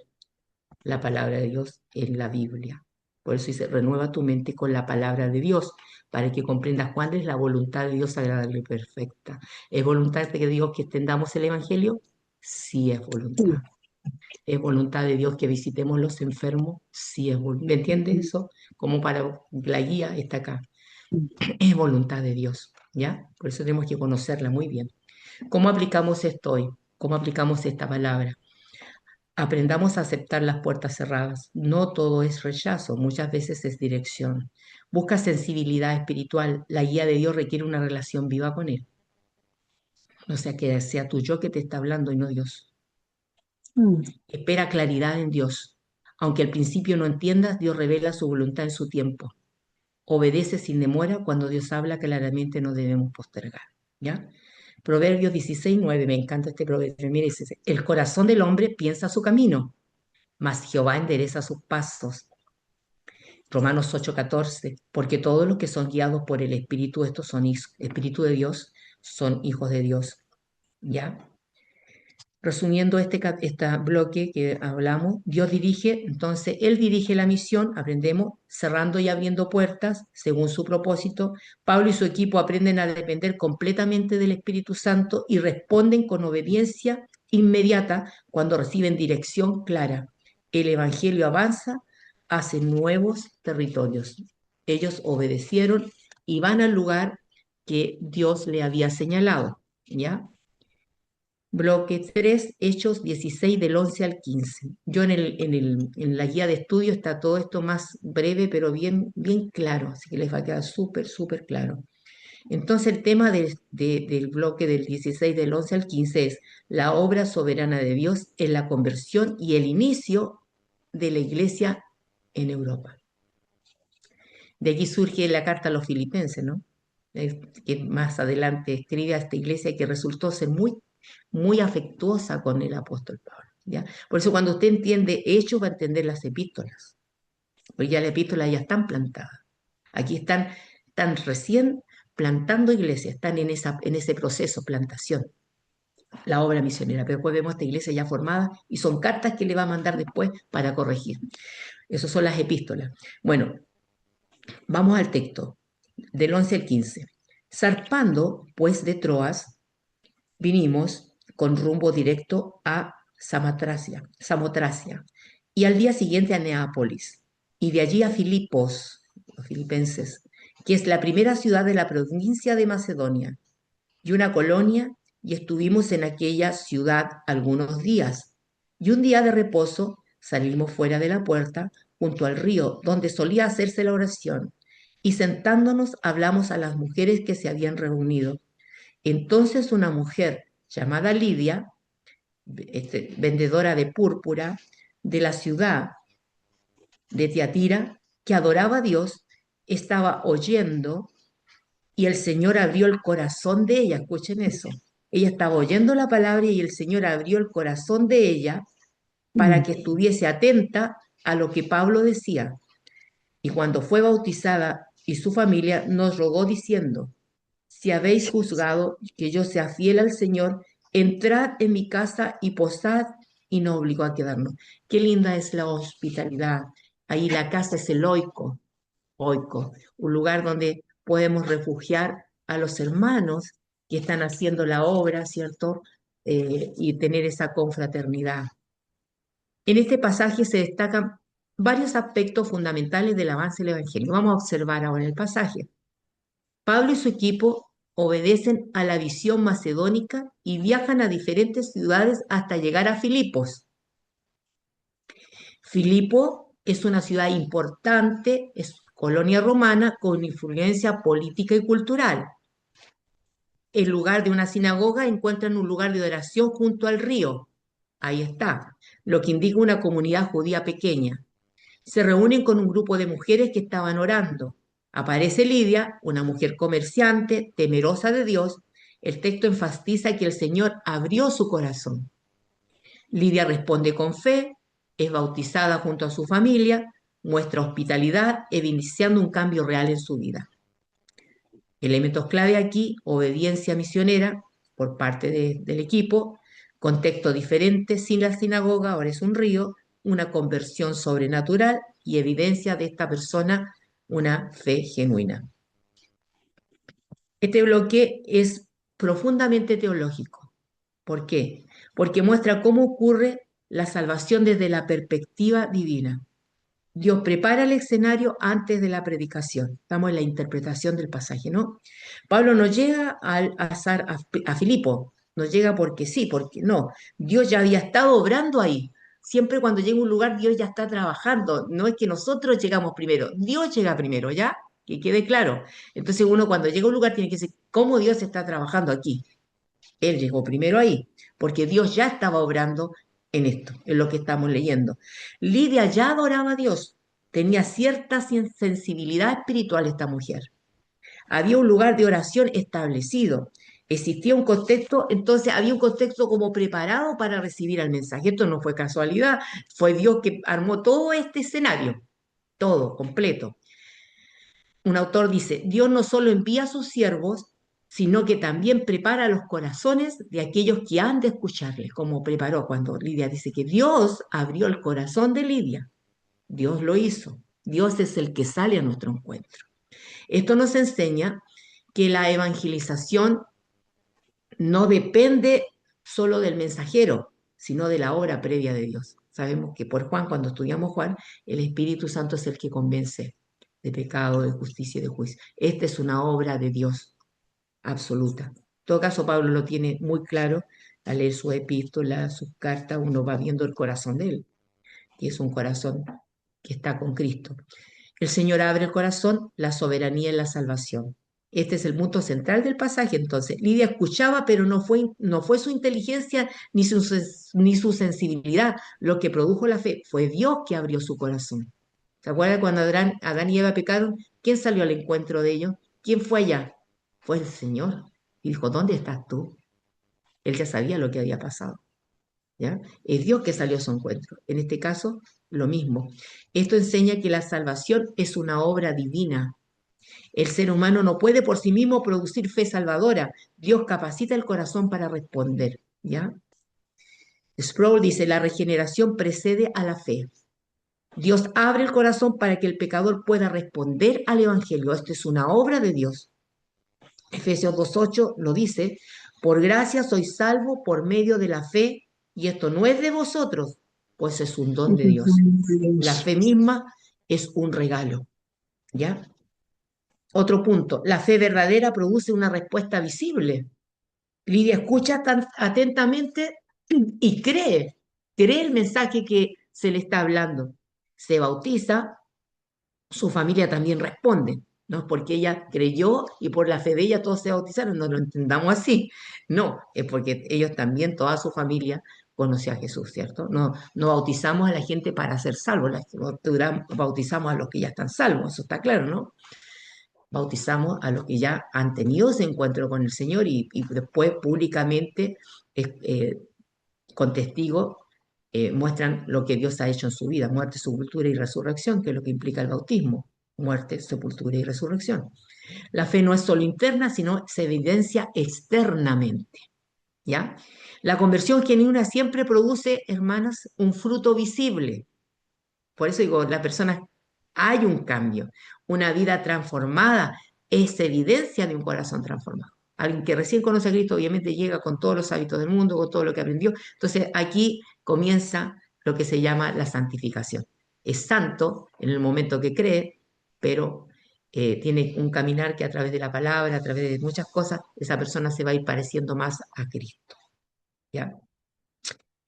la palabra de Dios en la Biblia. Por eso dice, renueva tu mente con la palabra de Dios, para que comprendas cuál es la voluntad de Dios agradable y perfecta. ¿Es voluntad de Dios que extendamos el Evangelio? Sí es voluntad. Sí. ¿Es voluntad de Dios que visitemos los enfermos? Sí es voluntad. ¿Me entiendes eso? Como para la guía está acá. Es voluntad de Dios, ¿ya? Por eso tenemos que conocerla muy bien. ¿Cómo aplicamos esto hoy? ¿Cómo aplicamos esta palabra? Aprendamos a aceptar las puertas cerradas. No todo es rechazo, muchas veces es dirección. Busca sensibilidad espiritual. La guía de Dios requiere una relación viva con Él. O sea, que sea tu yo que te está hablando y no Dios. Mm. Espera claridad en Dios. Aunque al principio no entiendas, Dios revela su voluntad en su tiempo. Obedece sin demora cuando Dios habla claramente, no debemos postergar. ¿Ya? Proverbios 16:9, me encanta este proverbio. Mire, dice, el corazón del hombre piensa su camino, mas Jehová endereza sus pasos. Romanos 8:14, porque todos los que son guiados por el Espíritu, estos son Espíritu de Dios, son hijos de Dios. ¿Ya? Resumiendo este bloque que hablamos, Dios dirige, entonces Él dirige la misión, aprendemos, cerrando y abriendo puertas según su propósito. Pablo y su equipo aprenden a depender completamente del Espíritu Santo y responden con obediencia inmediata cuando reciben dirección clara. El Evangelio avanza hacia nuevos territorios. Ellos obedecieron y van al lugar que Dios le había señalado, ¿ya? Bloque 3 Hechos 16 del 11 al 15. Yo en la guía de estudio está todo esto más breve, pero bien, bien claro, así que les va a quedar súper, súper claro. Entonces el tema del bloque del 16 del 11 al 15 es la obra soberana de Dios en la conversión y el inicio de la iglesia en Europa. De allí surge la carta a los filipenses, ¿no? Que más adelante escribe a esta iglesia que resultó ser muy, muy afectuosa con el apóstol Pablo, ¿ya? Por eso cuando usted entiende Hechos va a entender las epístolas, porque ya las epístolas ya están plantadas. Aquí están recién plantando iglesias, están en ese proceso, plantación, la obra misionera. Pero después vemos esta iglesia ya formada y son cartas que le va a mandar después para corregir. Esas son las epístolas. Bueno, vamos al texto, del 11 al 15. Zarpando, pues, de Troas, vinimos con rumbo directo a Samotracia, y al día siguiente a Neápolis, y de allí a Filipos, los filipenses, que es la primera ciudad de la provincia de Macedonia, y una colonia, y estuvimos en aquella ciudad algunos días. Y un día de reposo salimos fuera de la puerta, junto al río, donde solía hacerse la oración, y sentándonos hablamos a las mujeres que se habían reunido. Entonces una mujer llamada Lidia, vendedora de púrpura de la ciudad de Tiatira, que adoraba a Dios, estaba oyendo y el Señor abrió el corazón de ella. Escuchen eso. Ella estaba oyendo la palabra y el Señor abrió el corazón de ella para Mm. que estuviese atenta a lo que Pablo decía. Y cuando fue bautizada y su familia nos rogó diciendo, si habéis juzgado que yo sea fiel al Señor, entrad en mi casa y posad, y nos obligó a quedarnos. Qué linda es la hospitalidad. Ahí la casa es el oiko, un lugar donde podemos refugiar a los hermanos que están haciendo la obra, ¿cierto? Y tener esa confraternidad. En este pasaje se destacan varios aspectos fundamentales del avance del Evangelio. Vamos a observar ahora el pasaje. Pablo y su equipo obedecen a la visión macedónica y viajan a diferentes ciudades hasta llegar a Filipos. Filipo es una ciudad importante, es colonia romana con influencia política y cultural. En lugar de una sinagoga encuentran un lugar de oración junto al río. Ahí está, lo que indica una comunidad judía pequeña. Se reúnen con un grupo de mujeres que estaban orando. Aparece Lidia, una mujer comerciante, temerosa de Dios. El texto enfatiza que el Señor abrió su corazón. Lidia responde con fe, es bautizada junto a su familia, muestra hospitalidad, evidenciando un cambio real en su vida. Elementos clave aquí, obediencia misionera por parte del equipo, Contexto diferente, sin la sinagoga, ahora es un río, una conversión sobrenatural y evidencia de esta persona una fe genuina. Este bloque es profundamente teológico. ¿Por qué? Porque muestra cómo ocurre la salvación desde la perspectiva divina. Dios prepara el escenario antes de la predicación. Estamos en la interpretación del pasaje, ¿no? Pablo no llega al azar a Filipo, no llega porque sí, porque no. Dios ya había estado obrando ahí. Siempre cuando llega a un lugar, Dios ya está trabajando. No es que nosotros llegamos primero, Dios llega primero, ¿ya? Que quede claro. Entonces uno cuando llega a un lugar tiene que decir, ¿cómo Dios está trabajando aquí? Él llegó primero ahí, porque Dios ya estaba obrando en esto, en lo que estamos leyendo. Lidia ya adoraba a Dios, tenía cierta sensibilidad espiritual esta mujer. Había un lugar de oración establecido, existía un contexto, entonces había un contexto como preparado para recibir al mensaje. Esto no fue casualidad, fue Dios que armó todo este escenario, todo, completo. Un autor dice, Dios no solo envía a sus siervos, sino que también prepara los corazones de aquellos que han de escucharle, como preparó cuando Lidia dice que Dios abrió el corazón de Lidia. Dios lo hizo. Dios es el que sale a nuestro encuentro. Esto nos enseña que la evangelización no depende solo del mensajero, sino de la obra previa de Dios. Sabemos que por Juan, cuando estudiamos Juan, el Espíritu Santo es el que convence de pecado, de justicia y de juicio. Esta es una obra de Dios absoluta. En todo caso, Pablo lo tiene muy claro al leer su epístola, sus cartas, uno va viendo el corazón de él, que es un corazón que está con Cristo. El Señor abre el corazón, la soberanía en la salvación. Este es el punto central del pasaje. Entonces, Lidia escuchaba, pero no fue su inteligencia ni su sensibilidad lo que produjo la fe. Fue Dios que abrió su corazón. ¿Se acuerdan cuando Adán y Eva pecaron? ¿Quién salió al encuentro de ellos? ¿Quién fue allá? Fue el Señor. Y dijo, ¿dónde estás tú? Él ya sabía lo que había pasado. ¿Ya? Es Dios que salió a su encuentro. En este caso, lo mismo. Esto enseña que la salvación es una obra divina. El ser humano no puede por sí mismo producir fe salvadora. Dios capacita el corazón para responder. ¿Ya? Sproul dice, la regeneración precede a la fe. Dios abre el corazón para que el pecador pueda responder al Evangelio. Esto es una obra de Dios. Efesios 2.8 lo dice, por gracia sois salvo por medio de la fe, y esto no es de vosotros, pues es un don de Dios. La fe misma es un regalo, ¿ya? Otro punto, la fe verdadera produce una respuesta visible. Lidia escucha tan atentamente y cree el mensaje que se le está hablando. Se bautiza, su familia también responde. No es porque ella creyó y por la fe de ella todos se bautizaron, no lo entendamos así. No, es porque ellos también, toda su familia, conoció a Jesús, ¿cierto? No, no bautizamos a la gente para ser salvos, bautizamos a los que ya están salvos, eso está claro, ¿no? Bautizamos a los que ya han tenido ese encuentro con el Señor y después públicamente, eh, con testigos, muestran lo que Dios ha hecho en su vida, muerte, sepultura y resurrección, que es lo que implica el bautismo, muerte, sepultura y resurrección. La fe no es solo interna, sino se evidencia externamente, ¿ya? La conversión genuina siempre produce, hermanas, un fruto visible. Por eso digo, la persona, hay un cambio, una vida transformada, es evidencia de un corazón transformado. Alguien que recién conoce a Cristo obviamente llega con todos los hábitos del mundo, con todo lo que aprendió. Entonces aquí comienza lo que se llama la santificación. Es santo en el momento que cree, pero tiene un caminar que a través de la palabra, a través de muchas cosas, esa persona se va a ir pareciendo más a Cristo. ¿Ya?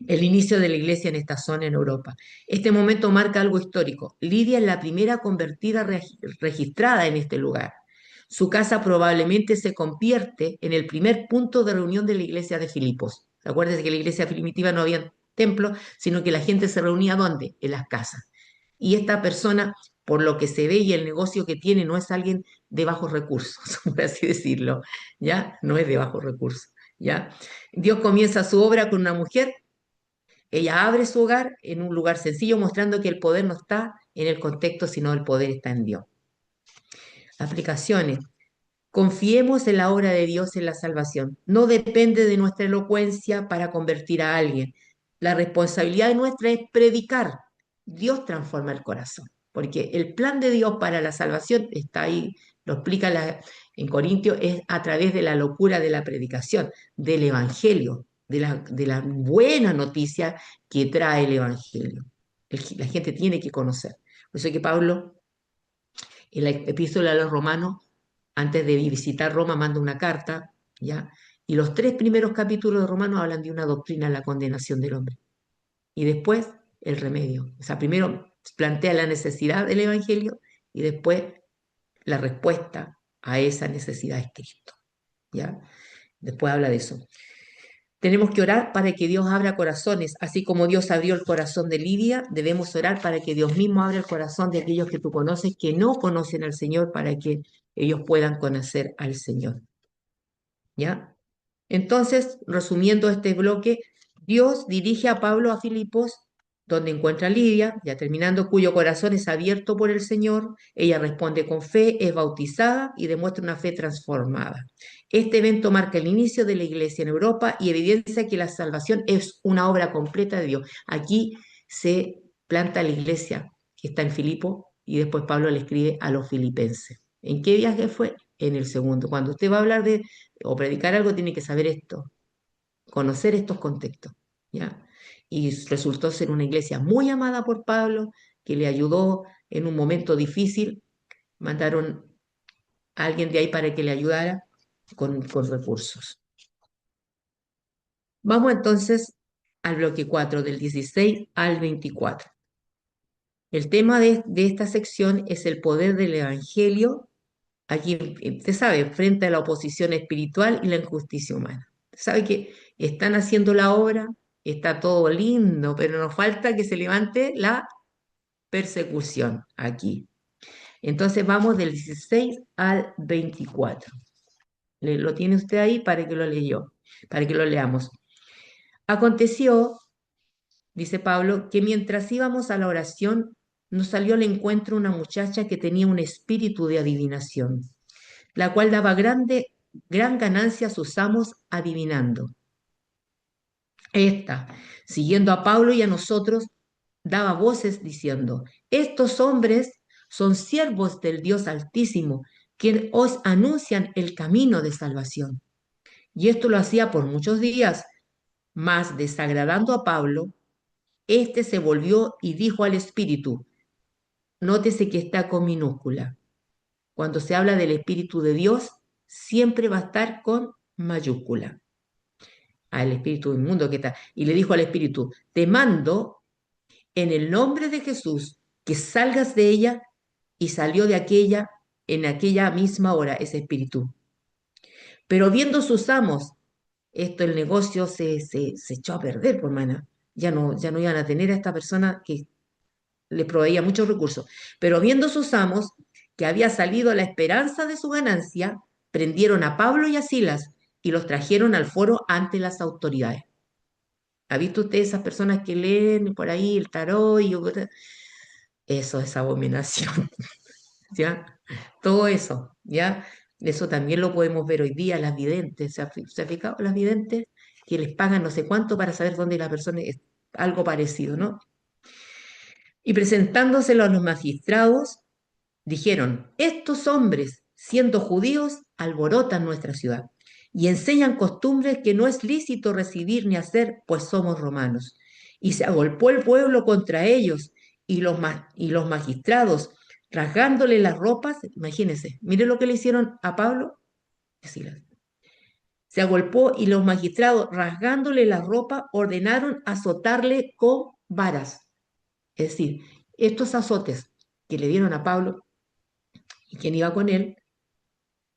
El inicio de la iglesia en esta zona en Europa. Este momento marca algo histórico. Lidia es la primera convertida registrada en este lugar. Su casa probablemente se convierte en el primer punto de reunión de la iglesia de Filipos. Acuérdense que en la iglesia primitiva no había templo, sino que la gente se reunía ¿dónde? En las casas. Y esta persona, por lo que se ve y el negocio que tiene, no es alguien de bajos recursos, por así decirlo, ¿ya? No es de bajos recursos, ¿ya? Dios comienza su obra con una mujer. Ella abre su hogar en un lugar sencillo, mostrando que el poder no está en el contexto, sino el poder está en Dios. Aplicaciones. Confiemos en la obra de Dios en la salvación. No depende de nuestra elocuencia para convertir a alguien. La responsabilidad nuestra es predicar. Dios transforma el corazón, porque el plan de Dios para la salvación está ahí, lo explica en Corintios, es a través de la locura de la predicación, del evangelio, de la buena noticia que trae el evangelio. La gente tiene que conocer. Por eso que Pablo, en la epístola a los romanos, antes de visitar Roma, manda una carta, ¿ya? Y los 3 primeros capítulos de Romanos hablan de una doctrina, la condenación del hombre. Y después, el remedio. O sea, primero plantea la necesidad del Evangelio y después la respuesta a esa necesidad es Cristo, ¿ya? Después habla de eso. Tenemos que orar para que Dios abra corazones, así como Dios abrió el corazón de Lidia, debemos orar para que Dios mismo abra el corazón de aquellos que tú conoces, que no conocen al Señor, para que ellos puedan conocer al Señor, ¿ya? Entonces, resumiendo este bloque, Dios dirige a Pablo a Filipos, donde encuentra a Lidia, ya terminando, cuyo corazón es abierto por el Señor. Ella responde con fe, es bautizada y demuestra una fe transformada. Este evento marca el inicio de la iglesia en Europa y evidencia que la salvación es una obra completa de Dios. Aquí se planta la iglesia que está en Filipo y después Pablo le escribe a los filipenses. ¿En qué viaje fue? En el segundo. Cuando usted va a hablar de o predicar algo, tiene que saber esto, conocer estos contextos, ¿ya? Y resultó ser una iglesia muy amada por Pablo, que le ayudó en un momento difícil. Mandaron a alguien de ahí para que le ayudara con recursos. Vamos entonces al bloque 4, del 16 al 24. El tema de esta sección es el poder del Evangelio. Aquí, usted sabe, frente a la oposición espiritual y la injusticia humana. Sabe que están haciendo la obra, está todo lindo, pero nos falta que se levante la persecución aquí. Entonces vamos del 16 al 24. Lo tiene usted ahí para que lo leyó, para que lo leamos. Aconteció, dice Pablo, que mientras íbamos a la oración, nos salió al encuentro una muchacha que tenía un espíritu de adivinación, la cual daba gran ganancia a sus amos adivinando. Esta, siguiendo a Pablo y a nosotros, daba voces diciendo: estos hombres son siervos del Dios Altísimo, quien os anuncian el camino de salvación. Y esto lo hacía por muchos días, mas desagradando a Pablo, éste se volvió y dijo al Espíritu, nótese que está con minúscula. Cuando se habla del Espíritu de Dios, siempre va a estar con mayúscula. Al espíritu inmundo que está. Y le dijo al espíritu, te mando en el nombre de Jesús que salgas de ella, y salió de aquella en aquella misma hora ese espíritu. Pero viendo sus amos, el negocio se echó a perder, por hermana. Ya no iban a tener a esta persona que les proveía muchos recursos. Pero viendo sus amos que había salido a la esperanza de su ganancia, prendieron a Pablo y a Silas y los trajeron al foro ante las autoridades. ¿Ha visto usted esas personas que leen por ahí el tarot? Eso es abominación, ¿ya? Todo eso, ¿ya? Eso también lo podemos ver hoy día, las videntes. ¿Se ha fijado las videntes? Que les pagan no sé cuánto para saber dónde la persona es, algo parecido, ¿no? Y presentándoselo a los magistrados, dijeron, estos hombres, siendo judíos, alborotan nuestra ciudad y enseñan costumbres que no es lícito recibir ni hacer, pues somos romanos. Y se agolpó el pueblo contra ellos y los magistrados, rasgándole las ropas, imagínense, mire lo que le hicieron a Pablo. Se agolpó y los magistrados, rasgándole la ropa, ordenaron azotarle con varas. Es decir, estos azotes que le dieron a Pablo y quien iba con él,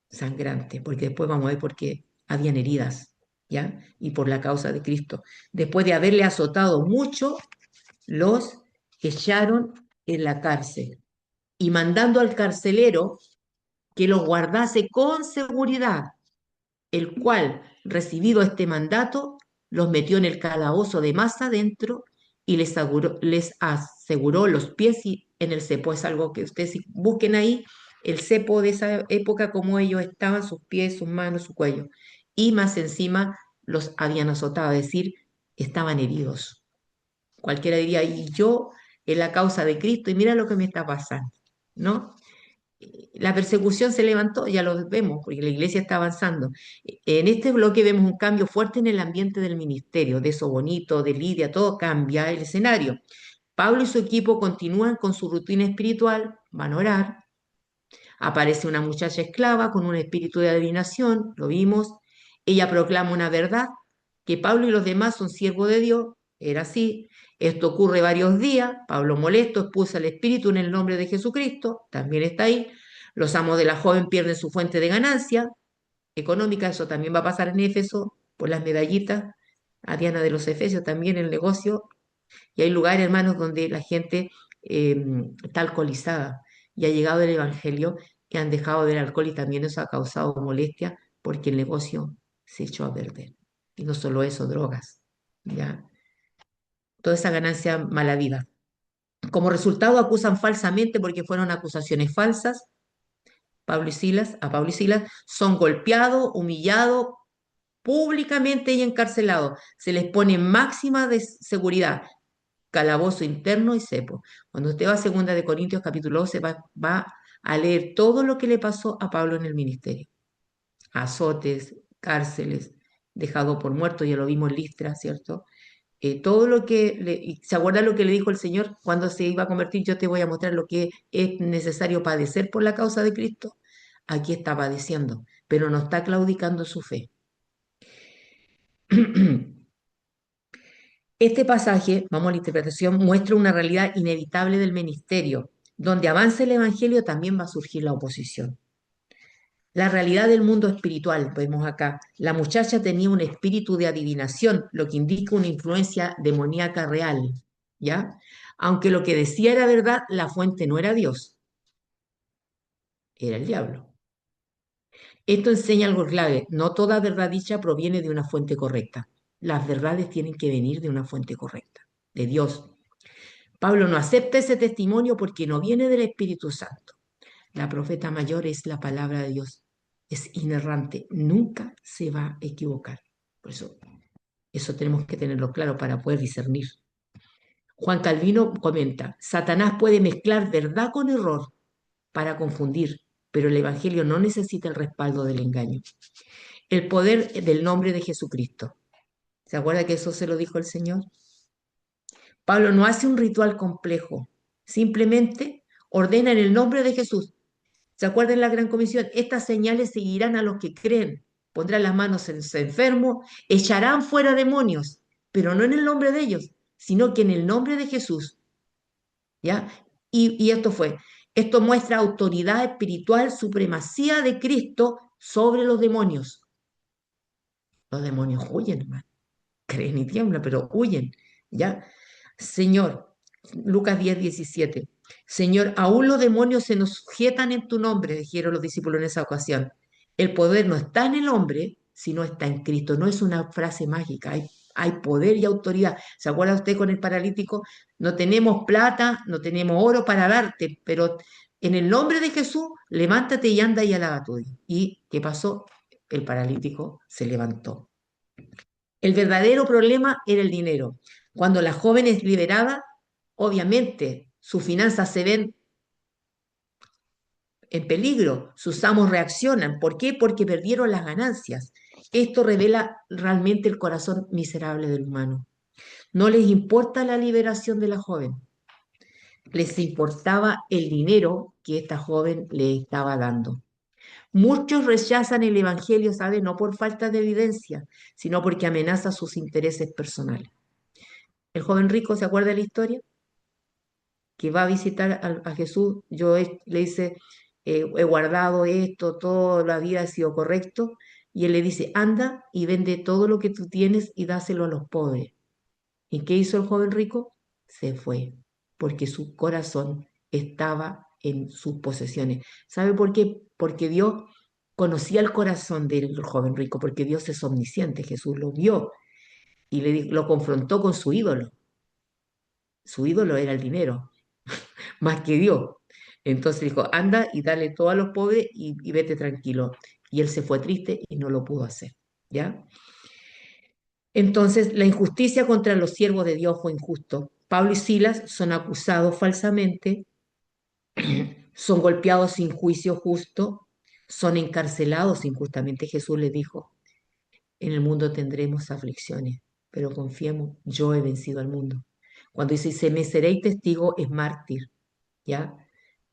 sangrante, porque después vamos a ver por qué habían heridas, ¿ya? Y por la causa de Cristo. Después de haberle azotado mucho, los echaron en la cárcel y mandando al carcelero que los guardase con seguridad, el cual, recibido este mandato, los metió en el calabozo de más adentro y les aseguró los pies en el cepo. Es algo que ustedes busquen ahí, el cepo de esa época, como ellos estaban, sus pies, sus manos, su cuello. Y más encima los habían azotado, es decir, estaban heridos. Cualquiera diría, y yo en la causa de Cristo, y mira lo que me está pasando, ¿no? La persecución se levantó, ya lo vemos, porque la iglesia está avanzando. En este bloque vemos un cambio fuerte en el ambiente del ministerio, de eso bonito, de Lidia, todo cambia el escenario. Pablo y su equipo continúan con su rutina espiritual, van a orar. Aparece una muchacha esclava con un espíritu de adivinación, lo vimos. Ella proclama una verdad, que Pablo y los demás son siervos de Dios, era así. Esto ocurre varios días, Pablo molesto expulsa el espíritu en el nombre de Jesucristo, también está ahí. Los amos de la joven pierden su fuente de ganancia económica, eso también va a pasar en Éfeso, por las medallitas, a Diana de los Efesios también el negocio, y hay lugares, hermanos, donde la gente está alcoholizada y ha llegado el Evangelio y han dejado del alcohol y también eso ha causado molestia porque el negocio se echó a perder. Y no solo eso, drogas, ¿ya? Toda esa ganancia mala vida. Como resultado acusan falsamente porque fueron acusaciones falsas. A Pablo y Silas son golpeados, humillados públicamente y encarcelados. Se les pone máxima de seguridad, calabozo interno y cepo. Cuando usted va a Segunda de Corintios capítulo 12 va a leer todo lo que le pasó a Pablo en el ministerio. Azotes, cárceles, dejado por muerto, ya lo vimos en Listra, ¿cierto? Todo lo que, ¿se acuerda lo que le dijo el Señor cuando se iba a convertir? Yo te voy a mostrar lo que es necesario padecer por la causa de Cristo. Aquí está padeciendo, pero no está claudicando su fe. Este pasaje, vamos a la interpretación, muestra una realidad inevitable del ministerio. Donde avance el Evangelio también va a surgir la oposición. La realidad del mundo espiritual, vemos acá. La muchacha tenía un espíritu de adivinación, lo que indica una influencia demoníaca real, ¿ya? Aunque lo que decía era verdad, la fuente no era Dios, era el diablo. Esto enseña algo clave. No toda verdad dicha proviene de una fuente correcta. Las verdades tienen que venir de una fuente correcta, de Dios. Pablo no acepta ese testimonio porque no viene del Espíritu Santo. La profeta mayor es la palabra de Dios. Es inerrante, nunca se va a equivocar. Por eso tenemos que tenerlo claro para poder discernir. Juan Calvino comenta, Satanás puede mezclar verdad con error para confundir, pero el Evangelio no necesita el respaldo del engaño. El poder del nombre de Jesucristo. ¿Se acuerda que eso se lo dijo el Señor? Pablo no hace un ritual complejo, simplemente ordena en el nombre de Jesús. ¿Se acuerdan la gran comisión? Estas señales seguirán a los que creen. Pondrán las manos en los enfermos, echarán fuera demonios, pero no en el nombre de ellos, sino que en el nombre de Jesús. ¿Ya? Y esto muestra autoridad espiritual, supremacía de Cristo sobre los demonios. Los demonios huyen, hermano. Creen y tiemblan, pero huyen. ¿Ya? Señor, Lucas 10:17. Señor, aún los demonios se nos sujetan en tu nombre, dijeron los discípulos en esa ocasión. El poder no está en el hombre, sino está en Cristo. No es una frase mágica, hay poder y autoridad. ¿Se acuerda usted con el paralítico? No tenemos plata, no tenemos oro para darte, pero en el nombre de Jesús, levántate y anda y alaba a tu Dios. ¿Y qué pasó? El paralítico se levantó. El verdadero problema era el dinero. Cuando la joven es liberada, obviamente sus finanzas se ven en peligro, sus amos reaccionan. ¿Por qué? Porque perdieron las ganancias. Esto revela realmente el corazón miserable del humano. No les importa la liberación de la joven, les importaba el dinero que esta joven le estaba dando. Muchos rechazan el Evangelio, ¿sabe? No por falta de evidencia, sino porque amenaza sus intereses personales. El joven rico, ¿se acuerda de la historia? Que va a visitar a Jesús, le dice, he guardado esto, toda la vida ha sido correcto, y él le dice, anda y vende todo lo que tú tienes y dáselo a los pobres. ¿Y qué hizo el joven rico? Se fue, porque su corazón estaba en sus posesiones. ¿Sabe por qué? Porque Dios conocía el corazón del joven rico, porque Dios es omnisciente, Jesús lo vio y lo confrontó con su ídolo. Su ídolo era el dinero, más que Dios. Entonces dijo, anda y dale todo a los pobres y vete tranquilo. Y él se fue triste y no lo pudo hacer, ¿ya? Entonces, la injusticia contra los siervos de Dios fue injusto. Pablo y Silas son acusados falsamente, son golpeados sin juicio justo, son encarcelados injustamente. Jesús les dijo, en el mundo tendremos aflicciones, pero confiemos, yo he vencido al mundo. Cuando dice, se me seréis testigo, es mártir, ¿ya?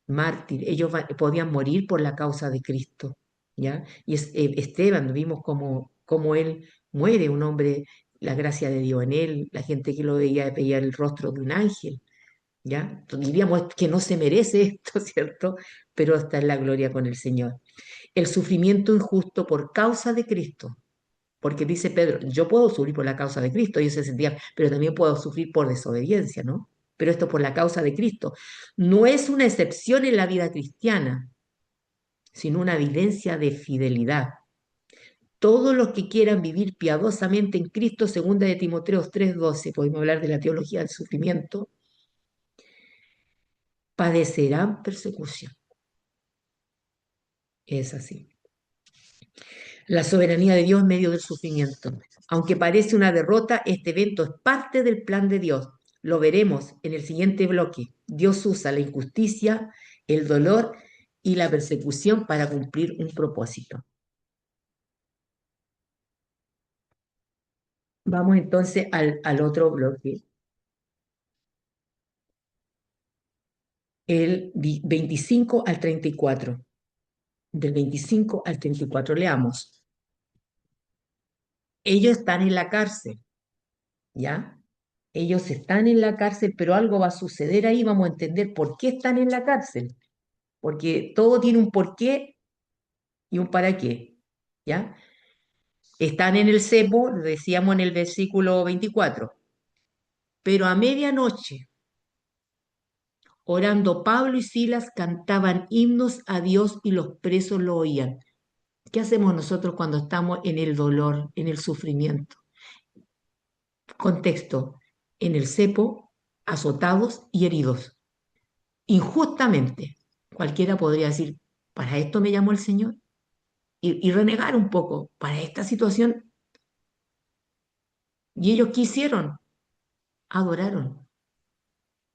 Mártir. Ellos podían morir por la causa de Cristo, ¿ya? Y Esteban, vimos cómo él muere, un hombre, la gracia de Dios en él, la gente que lo veía veía el rostro de un ángel, ¿ya? Entonces, diríamos que no se merece esto, ¿cierto? Pero está en la gloria con el Señor. El sufrimiento injusto por causa de Cristo, porque dice Pedro, yo puedo sufrir por la causa de Cristo, ellos se sentían, pero también puedo sufrir por desobediencia, ¿no? Pero esto por la causa de Cristo. No es una excepción en la vida cristiana, sino una evidencia de fidelidad. Todos los que quieran vivir piadosamente en Cristo, segunda de Timoteo 3:12, podemos hablar de la teología del sufrimiento, padecerán persecución. Es así. La soberanía de Dios en medio del sufrimiento. Aunque parece una derrota, este evento es parte del plan de Dios. Lo veremos en el siguiente bloque. Dios usa la injusticia, el dolor y la persecución para cumplir un propósito. Vamos entonces al otro bloque, el 25 al 34. Del 25 al 34 leamos. Ellos están en la cárcel, ¿ya? Ellos están en la cárcel, pero algo va a suceder ahí, vamos a entender por qué están en la cárcel, porque todo tiene un porqué y un para qué, ¿ya? Están en el cepo, decíamos en el versículo 24, pero a medianoche, orando Pablo y Silas cantaban himnos a Dios y los presos lo oían. ¿Qué hacemos nosotros cuando estamos en el dolor, en el sufrimiento? Contexto, en el cepo, azotados y heridos, injustamente. Cualquiera podría decir, ¿para esto me llamó el Señor? Y renegar un poco, para esta situación. Y ellos quisieron, adoraron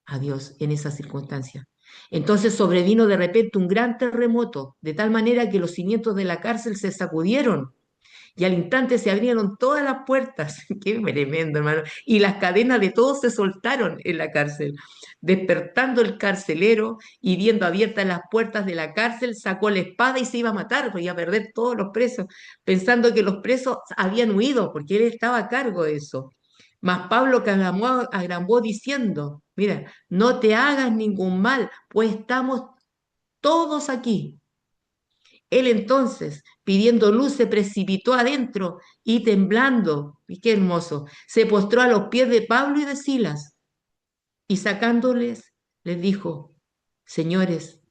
a Dios en esa circunstancia. Entonces sobrevino de repente un gran terremoto, de tal manera que los cimientos de la cárcel se sacudieron y al instante se abrieron todas las puertas. Qué tremendo, hermano. Y las cadenas de todos se soltaron en la cárcel. Despertando el carcelero y viendo abiertas las puertas de la cárcel, sacó la espada y se iba a matar, porque iba a perder todos los presos, pensando que los presos habían huido, porque él estaba a cargo de eso. Mas Pablo clamó a gran voz diciendo, mira, no te hagas ningún mal, pues estamos todos aquí. Él entonces, pidiendo luz, se precipitó adentro y temblando, y qué hermoso, se postró a los pies de Pablo y de Silas y sacándoles, les dijo, señores,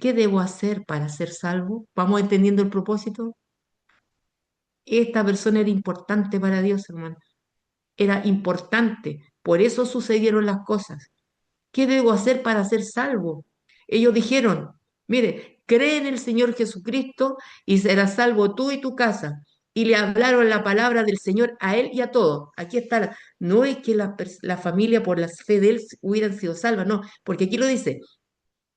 ¿qué debo hacer para ser salvo? ¿Vamos entendiendo el propósito? Esta persona era importante para Dios, hermano. Era importante. Por eso sucedieron las cosas. ¿Qué debo hacer para ser salvo? Ellos dijeron, mire, cree en el Señor Jesucristo y serás salvo tú y tu casa. Y le hablaron la palabra del Señor a él y a todos. Aquí está, no es que la familia por la fe de él hubieran sido salvas, no, porque aquí lo dice,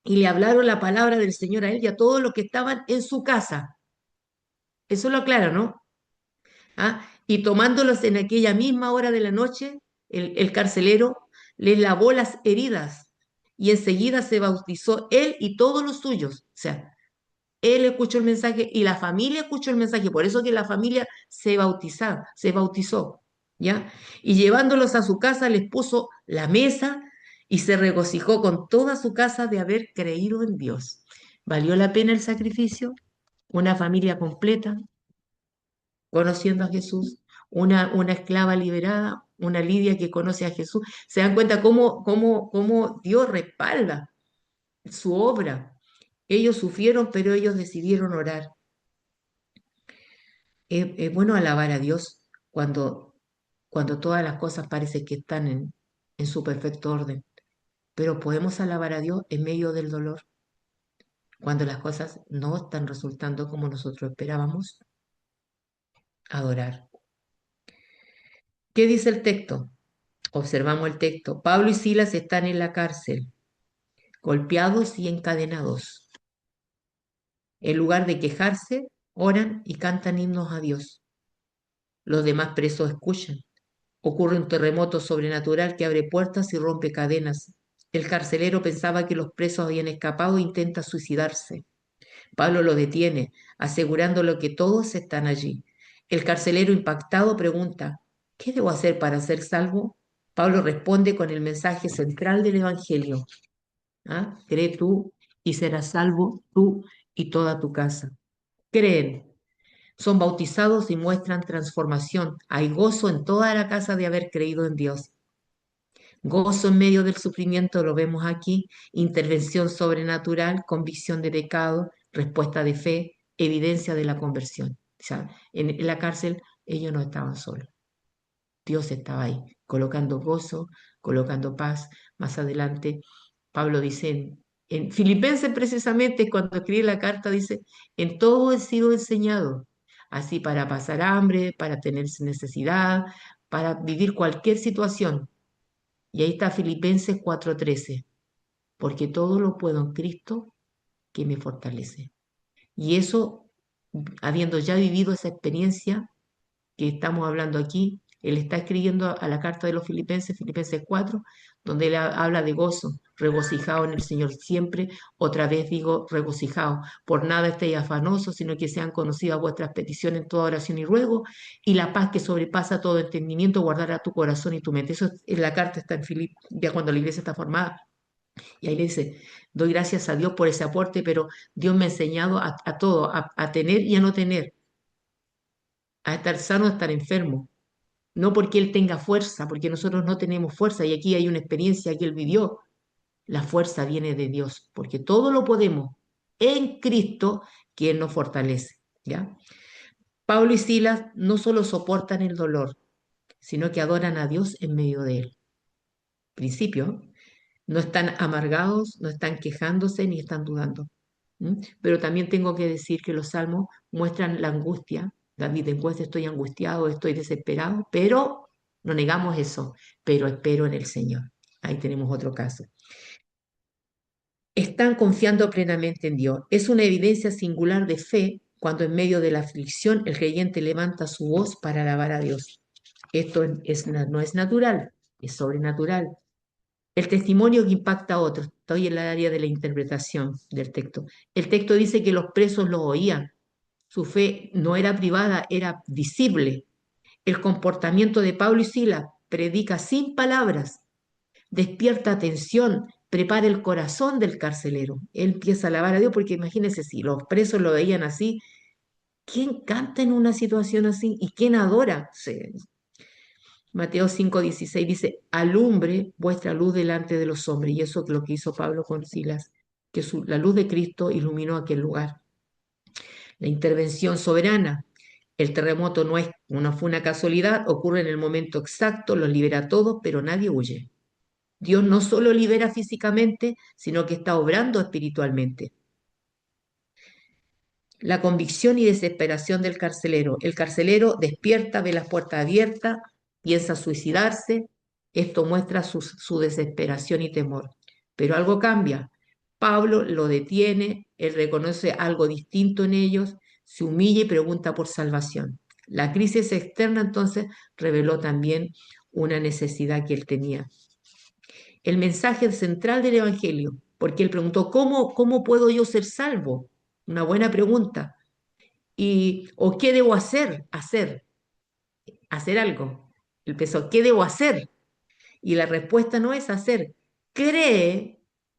y le hablaron la palabra del Señor a él y a todos los que estaban en su casa. Eso lo aclara, ¿no? ¿Ah? Y tomándolos en aquella misma hora de la noche, el carcelero les lavó las heridas y enseguida se bautizó él y todos los suyos. O sea, él escuchó el mensaje y la familia escuchó el mensaje, por eso que la familia se bautizó, ¿ya? Y llevándolos a su casa les puso la mesa y se regocijó con toda su casa de haber creído en Dios. ¿Valió la pena el sacrificio? Una familia completa, conociendo a Jesús, una esclava liberada, una Lidia que conoce a Jesús. Se dan cuenta cómo Dios respalda su obra. Ellos sufrieron, pero ellos decidieron orar. Es bueno alabar a Dios cuando todas las cosas parece que están en su perfecto orden. pero podemos alabar a Dios en medio del dolor, cuando las cosas no están resultando como nosotros esperábamos. Adorar. ¿Qué dice el texto? Observamos el texto. Pablo y Silas están en la cárcel, golpeados y encadenados. En lugar de quejarse, oran y cantan himnos a Dios. Los demás presos escuchan. Ocurre un terremoto sobrenatural que abre puertas y rompe cadenas. El carcelero pensaba que los presos habían escapado e intenta suicidarse. Pablo lo detiene, asegurándole que todos están allí. El carcelero impactado pregunta, ¿qué debo hacer para ser salvo? Pablo responde con el mensaje central del Evangelio. ¿Ah? Cree tú y serás salvo tú y toda tu casa. Creen, son bautizados y muestran transformación. Hay gozo en toda la casa de haber creído en Dios. Gozo en medio del sufrimiento, lo vemos aquí, intervención sobrenatural, convicción de pecado, respuesta de fe, evidencia de la conversión. O sea, en la cárcel ellos no estaban solos, Dios estaba ahí, colocando gozo, colocando paz. Más adelante, Pablo dice en Filipenses precisamente, cuando escribe la carta, dice, en todo he sido enseñado, así para pasar hambre, para tener necesidad, para vivir cualquier situación. Y ahí está Filipenses 4:13, porque todo lo puedo en Cristo que me fortalece. Y eso, habiendo ya vivido esa experiencia que estamos hablando aquí, él está escribiendo a la carta de los Filipenses, Filipenses 4, donde él habla de gozo, regocijado en el Señor siempre. Otra vez digo regocijado, por nada estéis afanosos, sino que sean conocidas vuestras peticiones en toda oración y ruego, y la paz que sobrepasa todo entendimiento guardará tu corazón y tu mente. Eso en la carta está en Filipenses, ya cuando la iglesia está formada. Y ahí le dice, doy gracias a Dios por ese aporte, pero Dios me ha enseñado a todo, a tener y a no tener, a estar sano, a estar enfermo. No porque Él tenga fuerza, porque nosotros no tenemos fuerza. Y aquí hay una experiencia que Él vivió. La fuerza viene de Dios, porque todo lo podemos en Cristo, que Él nos fortalece. ¿Ya? Pablo y Silas no solo soportan el dolor, sino que adoran a Dios en medio de él. Principio, no están amargados, no están quejándose ni están dudando. ¿Mm? Pero también tengo que decir que los salmos muestran la angustia. David encuentra, estoy angustiado, estoy desesperado, pero no negamos eso, pero espero en el Señor. Ahí tenemos otro caso. Están confiando plenamente en Dios. Es una evidencia singular de fe cuando en medio de la aflicción el creyente levanta su voz para alabar a Dios. Esto no es natural, es sobrenatural. El testimonio que impacta a otros. Estoy en el área de la interpretación del texto. El texto dice que los presos lo oían. Su fe no era privada, era visible. El comportamiento de Pablo y Sila predica sin palabras, despierta atención, prepara el corazón del carcelero. Él empieza a alabar a Dios porque imagínense si los presos lo veían así, ¿quién canta en una situación así? ¿Y quién adora? Mateo 5:16 dice, alumbre vuestra luz delante de los hombres. Y eso es lo que hizo Pablo con Silas, que la luz de Cristo iluminó aquel lugar. La intervención soberana. El terremoto no fue una casualidad, ocurre en el momento exacto, los libera a todos, pero nadie huye. Dios no solo libera físicamente, sino que está obrando espiritualmente. La convicción y desesperación del carcelero. El carcelero despierta, ve las puertas abiertas, piensa suicidarse. Esto muestra su desesperación y temor. Pero algo cambia. Pablo lo detiene, él reconoce algo distinto en ellos, se humilla y pregunta por salvación. La crisis externa entonces reveló también una necesidad que él tenía. El mensaje central del Evangelio, porque él preguntó, ¿cómo puedo yo ser salvo? Una buena pregunta. ¿O qué debo hacer? Hacer algo. Él pensó, ¿qué debo hacer? Y la respuesta no es hacer. Cree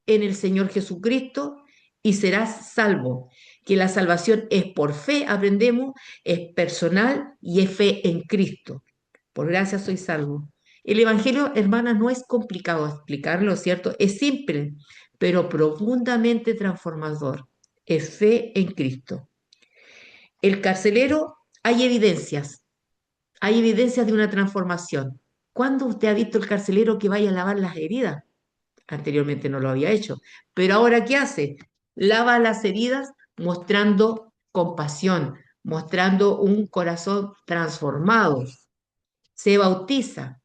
en el Señor Jesucristo y serás salvo. Que la salvación es por fe, aprendemos, es personal y es fe en Cristo. Por gracia soy salvo. El Evangelio, hermanas, no es complicado explicarlo, ¿cierto? Es simple, pero profundamente transformador. Es fe en Cristo. El carcelero, hay evidencias de una transformación. ¿Cuándo usted ha visto el carcelero que vaya a lavar las heridas? Anteriormente no lo había hecho. Pero ahora, ¿qué hace? Lava las heridas mostrando compasión, mostrando un corazón transformado. Se bautiza,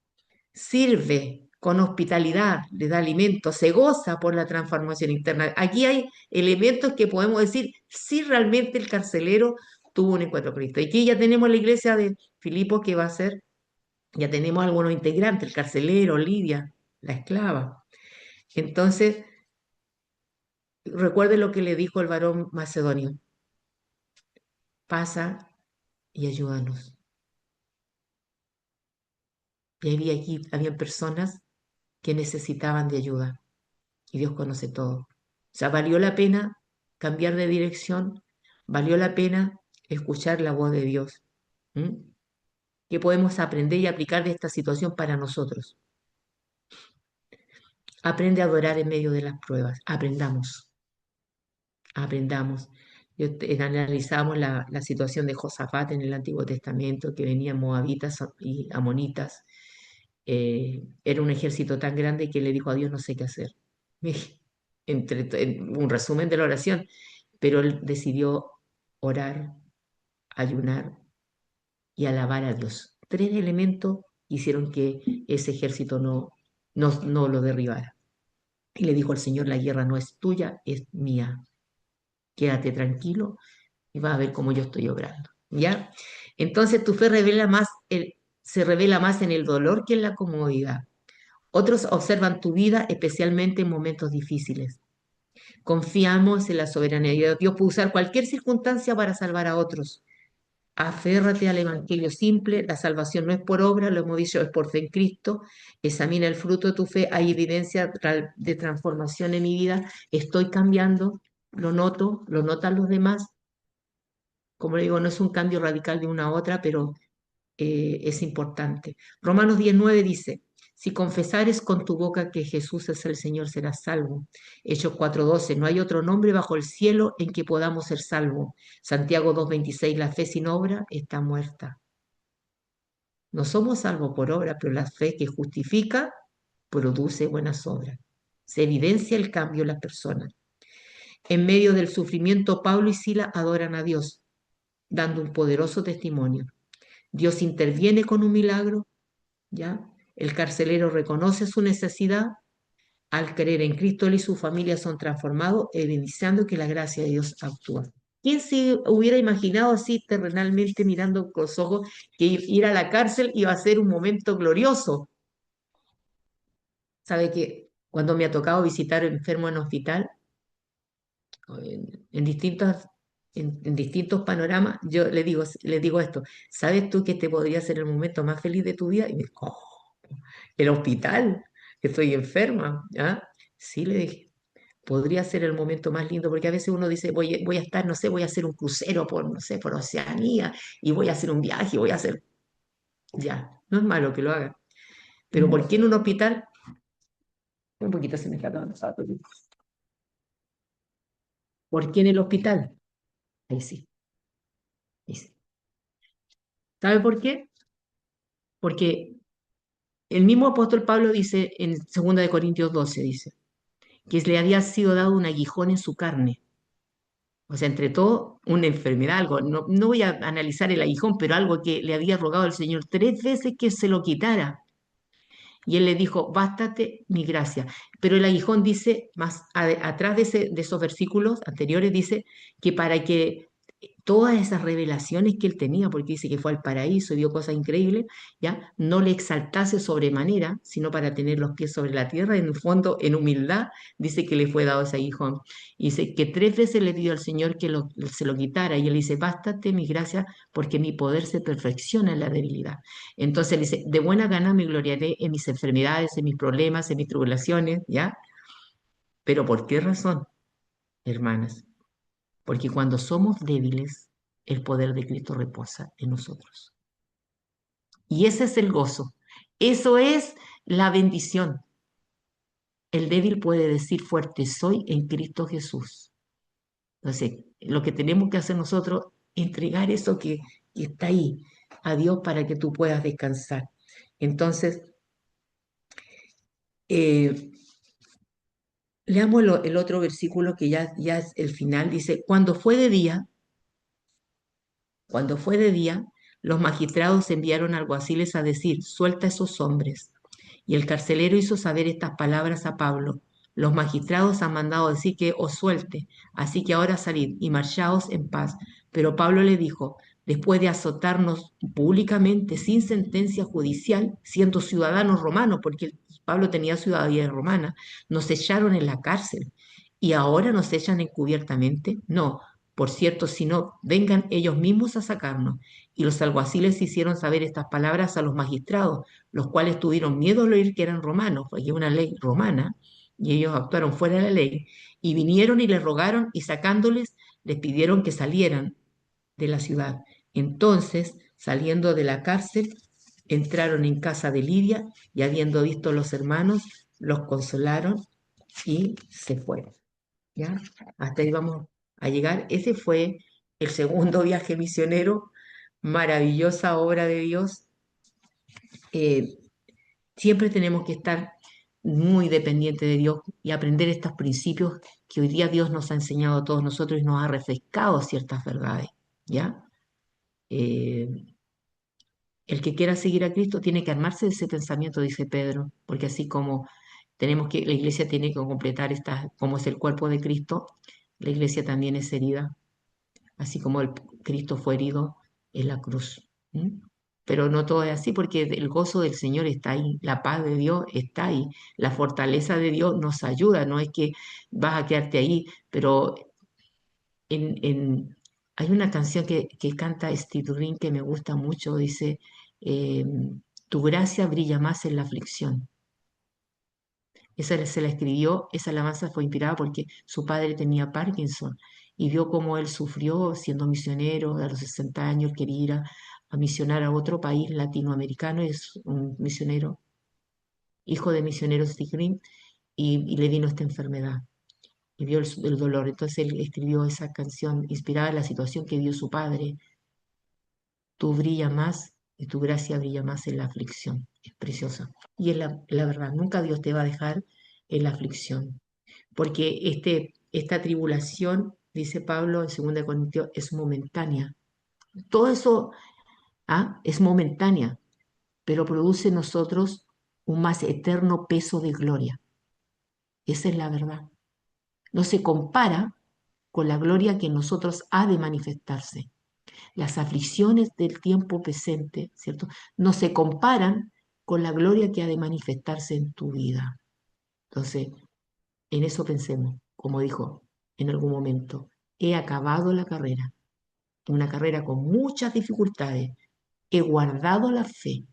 sirve con hospitalidad, le da alimento, se goza por la transformación interna. Aquí hay elementos que podemos decir si realmente el carcelero tuvo un encuentro con Cristo. Y aquí ya tenemos la iglesia de Filipos que va a ser, ya tenemos algunos integrantes, el carcelero, Lidia, la esclava. Entonces, recuerde lo que le dijo el varón macedonio, pasa y ayúdanos. Y había personas que necesitaban de ayuda y Dios conoce todo. O sea, valió la pena cambiar de dirección, valió la pena escuchar la voz de Dios. ¿Mm? ¿Qué podemos aprender y aplicar de esta situación para nosotros? Aprende a adorar en medio de las pruebas. Aprendamos. Analizamos la situación de Josafat en el Antiguo Testamento, que venían moabitas y amonitas. Era un ejército tan grande que le dijo a Dios, no sé qué hacer. En un resumen de la oración, pero él decidió orar, ayunar y alabar a Dios. Tres elementos hicieron que ese ejército no lo derribara. Y le dijo al Señor, la guerra no es tuya, es mía. Quédate tranquilo y vas a ver cómo yo estoy obrando. ¿Ya? Entonces tu fe se revela más en el dolor que en la comodidad. Otros observan tu vida especialmente en momentos difíciles. Confiamos en la soberanía de Dios. Puede usar cualquier circunstancia para salvar a otros. Aférrate al Evangelio simple. La salvación no es por obra, lo hemos dicho, es por fe en Cristo. Examina el fruto de tu fe. Hay evidencia de transformación en mi vida. Estoy cambiando. Lo noto, lo notan los demás. Como le digo, no es un cambio radical de una a otra, pero es importante. Romanos 19 dice, si confesares con tu boca que Jesús es el Señor, serás salvo. Hechos 4:12, no hay otro nombre bajo el cielo en que podamos ser salvos. Santiago 2:26, la fe sin obra está muerta. No somos salvos por obra, pero la fe que justifica produce buenas obras. Se evidencia el cambio en las personas. En medio del sufrimiento, Pablo y Sila adoran a Dios, dando un poderoso testimonio. Dios interviene con un milagro, ¿ya? El carcelero reconoce su necesidad. Al creer en Cristo, él y su familia son transformados, evidenciando que la gracia de Dios actúa. ¿Quién se hubiera imaginado así terrenalmente mirando con los ojos que ir a la cárcel iba a ser un momento glorioso? ¿Sabe que cuando me ha tocado visitar enfermos en hospital, en distintos panoramas, yo le digo esto, ¿sabes tú que este podría ser el momento más feliz de tu vida? Y me dijo, "Oh, el hospital, que estoy enferma, ¿ya?". Sí, le dije, podría ser el momento más lindo, porque a veces uno dice, voy a estar, no sé, voy a hacer un crucero por, no sé, por Oceanía, y voy a hacer un viaje, voy a hacer, ya, no es malo que lo haga, pero ¿por qué en un hospital? Un poquito se me está acabando. ¿Por qué en el hospital? Ahí sí, ahí sí. ¿Sabe por qué? Porque el mismo apóstol Pablo dice en 2 Corintios 12, dice, que le había sido dado un aguijón en su carne. O sea, entre todo, una enfermedad, algo. No voy a analizar el aguijón, pero algo que le había rogado el Señor 3 veces que se lo quitara. Y él le dijo, bástate mi gracia. Pero el aguijón dice, más atrás de esos versículos anteriores, dice que para que todas esas revelaciones que él tenía, porque dice que fue al paraíso y vio cosas increíbles, ya no le exaltase sobremanera, sino para tener los pies sobre la tierra, en el fondo, en humildad, dice que le fue dado ese aguijón. Y dice que 3 veces le pidió al Señor que se lo quitara, y él dice, bástate mi gracia, porque mi poder se perfecciona en la debilidad. Entonces él dice, de buena gana me gloriaré en mis enfermedades, en mis problemas, en mis tribulaciones, ¿ya? ¿Pero por qué razón, hermanas? Porque cuando somos débiles, el poder de Cristo reposa en nosotros. Y ese es el gozo. Eso es la bendición. El débil puede decir fuerte soy en Cristo Jesús. Entonces, lo que tenemos que hacer nosotros es entregar eso que está ahí a Dios para que tú puedas descansar. Entonces, eh, Leamos el otro versículo que ya es el final. Dice, cuando fue de día, los magistrados enviaron alguaciles a decir, suelta a esos hombres. Y el carcelero hizo saber estas palabras a Pablo. Los magistrados han mandado decir que os suelte, así que ahora salid y marchaos en paz. Pero Pablo le dijo, después de azotarnos públicamente sin sentencia judicial, siendo ciudadanos romanos, porque Pablo tenía ciudadanía romana, nos echaron en la cárcel. ¿Y ahora nos echan encubiertamente? No, por cierto, si no, vengan ellos mismos a sacarnos. Y los alguaciles hicieron saber estas palabras a los magistrados, los cuales tuvieron miedo al oír que eran romanos, porque es una ley romana, y ellos actuaron fuera de la ley, y vinieron y les rogaron, y sacándoles, les pidieron que salieran de la ciudad. Entonces, saliendo de la cárcel, entraron en casa de Lidia, y habiendo visto los hermanos, los consolaron y se fueron. ¿Ya? Hasta ahí vamos a llegar. Ese fue el segundo viaje misionero, maravillosa obra de Dios. Eh, Siempre tenemos que estar muy dependientes de Dios y aprender estos principios que hoy día Dios nos ha enseñado a todos nosotros y nos ha refrescado ciertas verdades, ¿ya? Eh, el que quiera seguir a Cristo tiene que armarse de ese pensamiento, dice Pedro, porque así como la iglesia tiene que completar esta, como es el cuerpo de Cristo, la iglesia también es herida, así como Cristo fue herido en la cruz. ¿M? Pero no todo es así porque el gozo del Señor está ahí, la paz de Dios está ahí, la fortaleza de Dios nos ayuda, no es que vas a quedarte ahí, pero hay una canción que canta Steve Ring que me gusta mucho, dice, eh, tu gracia brilla más en la aflicción. Esa se la escribió, esa alabanza fue inspirada porque su padre tenía Parkinson y vio cómo él sufrió siendo misionero a los 60 años, él quería ir a misionar a otro país latinoamericano, y es un misionero, hijo de misioneros de Green, y le vino esta enfermedad y vio el dolor. Entonces él escribió esa canción inspirada en la situación que vio su padre. Tú brilla más y tu gracia brilla más en la aflicción. Es preciosa. Y es la verdad, nunca Dios te va a dejar en la aflicción porque esta tribulación, dice Pablo en 2 Corintios, es momentánea. Todo eso es momentánea, pero produce en nosotros un más eterno peso de gloria. Esa es la verdad. No se compara con la gloria que en nosotros ha de manifestarse. Las aflicciones del tiempo presente, ¿cierto? No se comparan con la gloria que ha de manifestarse en tu vida. Entonces, en eso pensemos, como dijo en algún momento, he acabado la carrera, una carrera con muchas dificultades, he guardado la fe,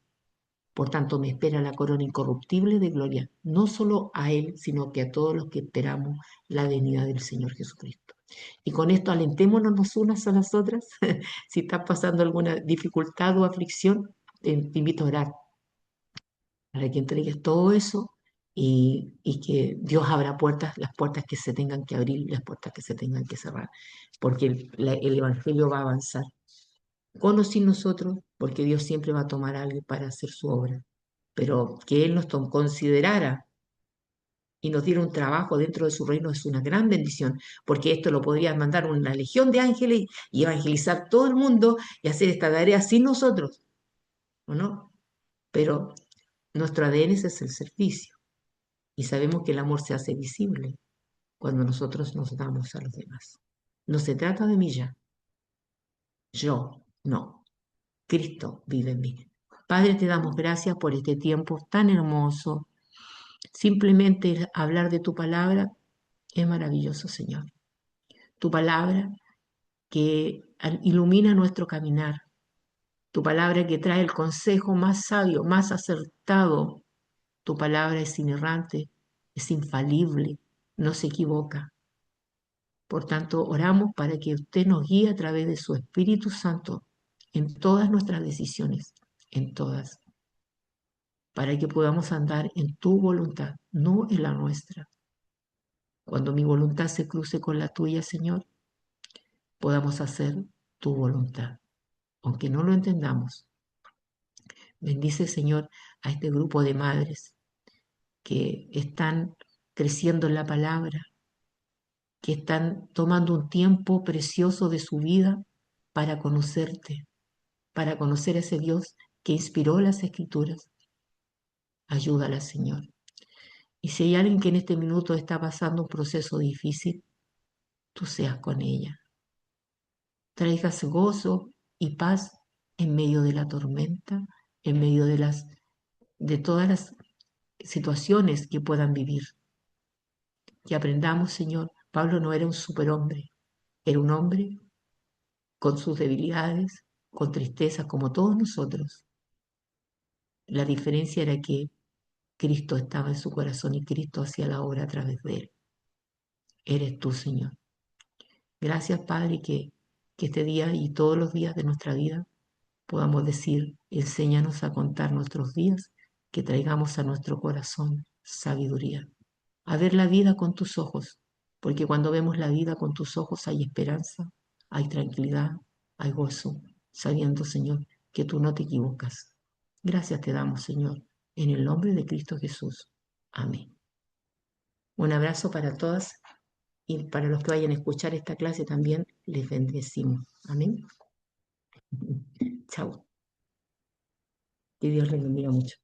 por tanto me espera la corona incorruptible de gloria, no solo a Él, sino que a todos los que esperamos la venida del Señor Jesucristo. Y con esto alentémonos las unas a las otras. Si estás pasando alguna dificultad o aflicción, te invito a orar para que entregues todo eso y que Dios abra puertas, las puertas que se tengan que abrir y las puertas que se tengan que cerrar, porque el Evangelio va a avanzar con o sin nosotros, porque Dios siempre va a tomar a alguien para hacer su obra, pero que Él nos considerara y nos diera un trabajo dentro de su reino es una gran bendición, porque esto lo podría mandar una legión de ángeles y evangelizar todo el mundo y hacer esta tarea sin nosotros, ¿o no? Pero nuestro ADN es el servicio. Y sabemos que el amor se hace visible cuando nosotros nos damos a los demás. No se trata de mí ya, yo, no, Cristo vive en mí. Padre, te damos gracias por este tiempo tan hermoso. Simplemente hablar de tu palabra es maravilloso, Señor. Tu palabra que ilumina nuestro caminar. Tu palabra que trae el consejo más sabio, más acertado. Tu palabra es inerrante, es infalible, no se equivoca. Por tanto, oramos para que usted nos guíe a través de su Espíritu Santo en todas nuestras decisiones, en todas, para que podamos andar en tu voluntad, no en la nuestra. Cuando mi voluntad se cruce con la tuya, Señor, podamos hacer tu voluntad, aunque no lo entendamos. Bendice, Señor, a este grupo de madres que están creciendo en la palabra, que están tomando un tiempo precioso de su vida para conocerte, para conocer a ese Dios que inspiró las Escrituras. Ayúdala, Señor. Y si hay alguien que en este minuto está pasando un proceso difícil, tú seas con ella. Traigas gozo y paz en medio de la tormenta, en medio de todas las situaciones que puedan vivir. Que aprendamos, Señor, Pablo no era un superhombre, era un hombre con sus debilidades, con tristezas como todos nosotros. La diferencia era que Cristo estaba en su corazón y Cristo hacía la obra a través de él. Eres tú, Señor. Gracias, Padre, que este día y todos los días de nuestra vida podamos decir, enséñanos a contar nuestros días, que traigamos a nuestro corazón sabiduría, a ver la vida con tus ojos, porque cuando vemos la vida con tus ojos hay esperanza, hay tranquilidad, hay gozo, sabiendo, Señor, que tú no te equivocas. Gracias te damos, Señor, en el nombre de Cristo Jesús. Amén. Un abrazo para todas y para los que vayan a escuchar esta clase también les bendecimos. Amén. Chao. Que Dios les bendiga mucho.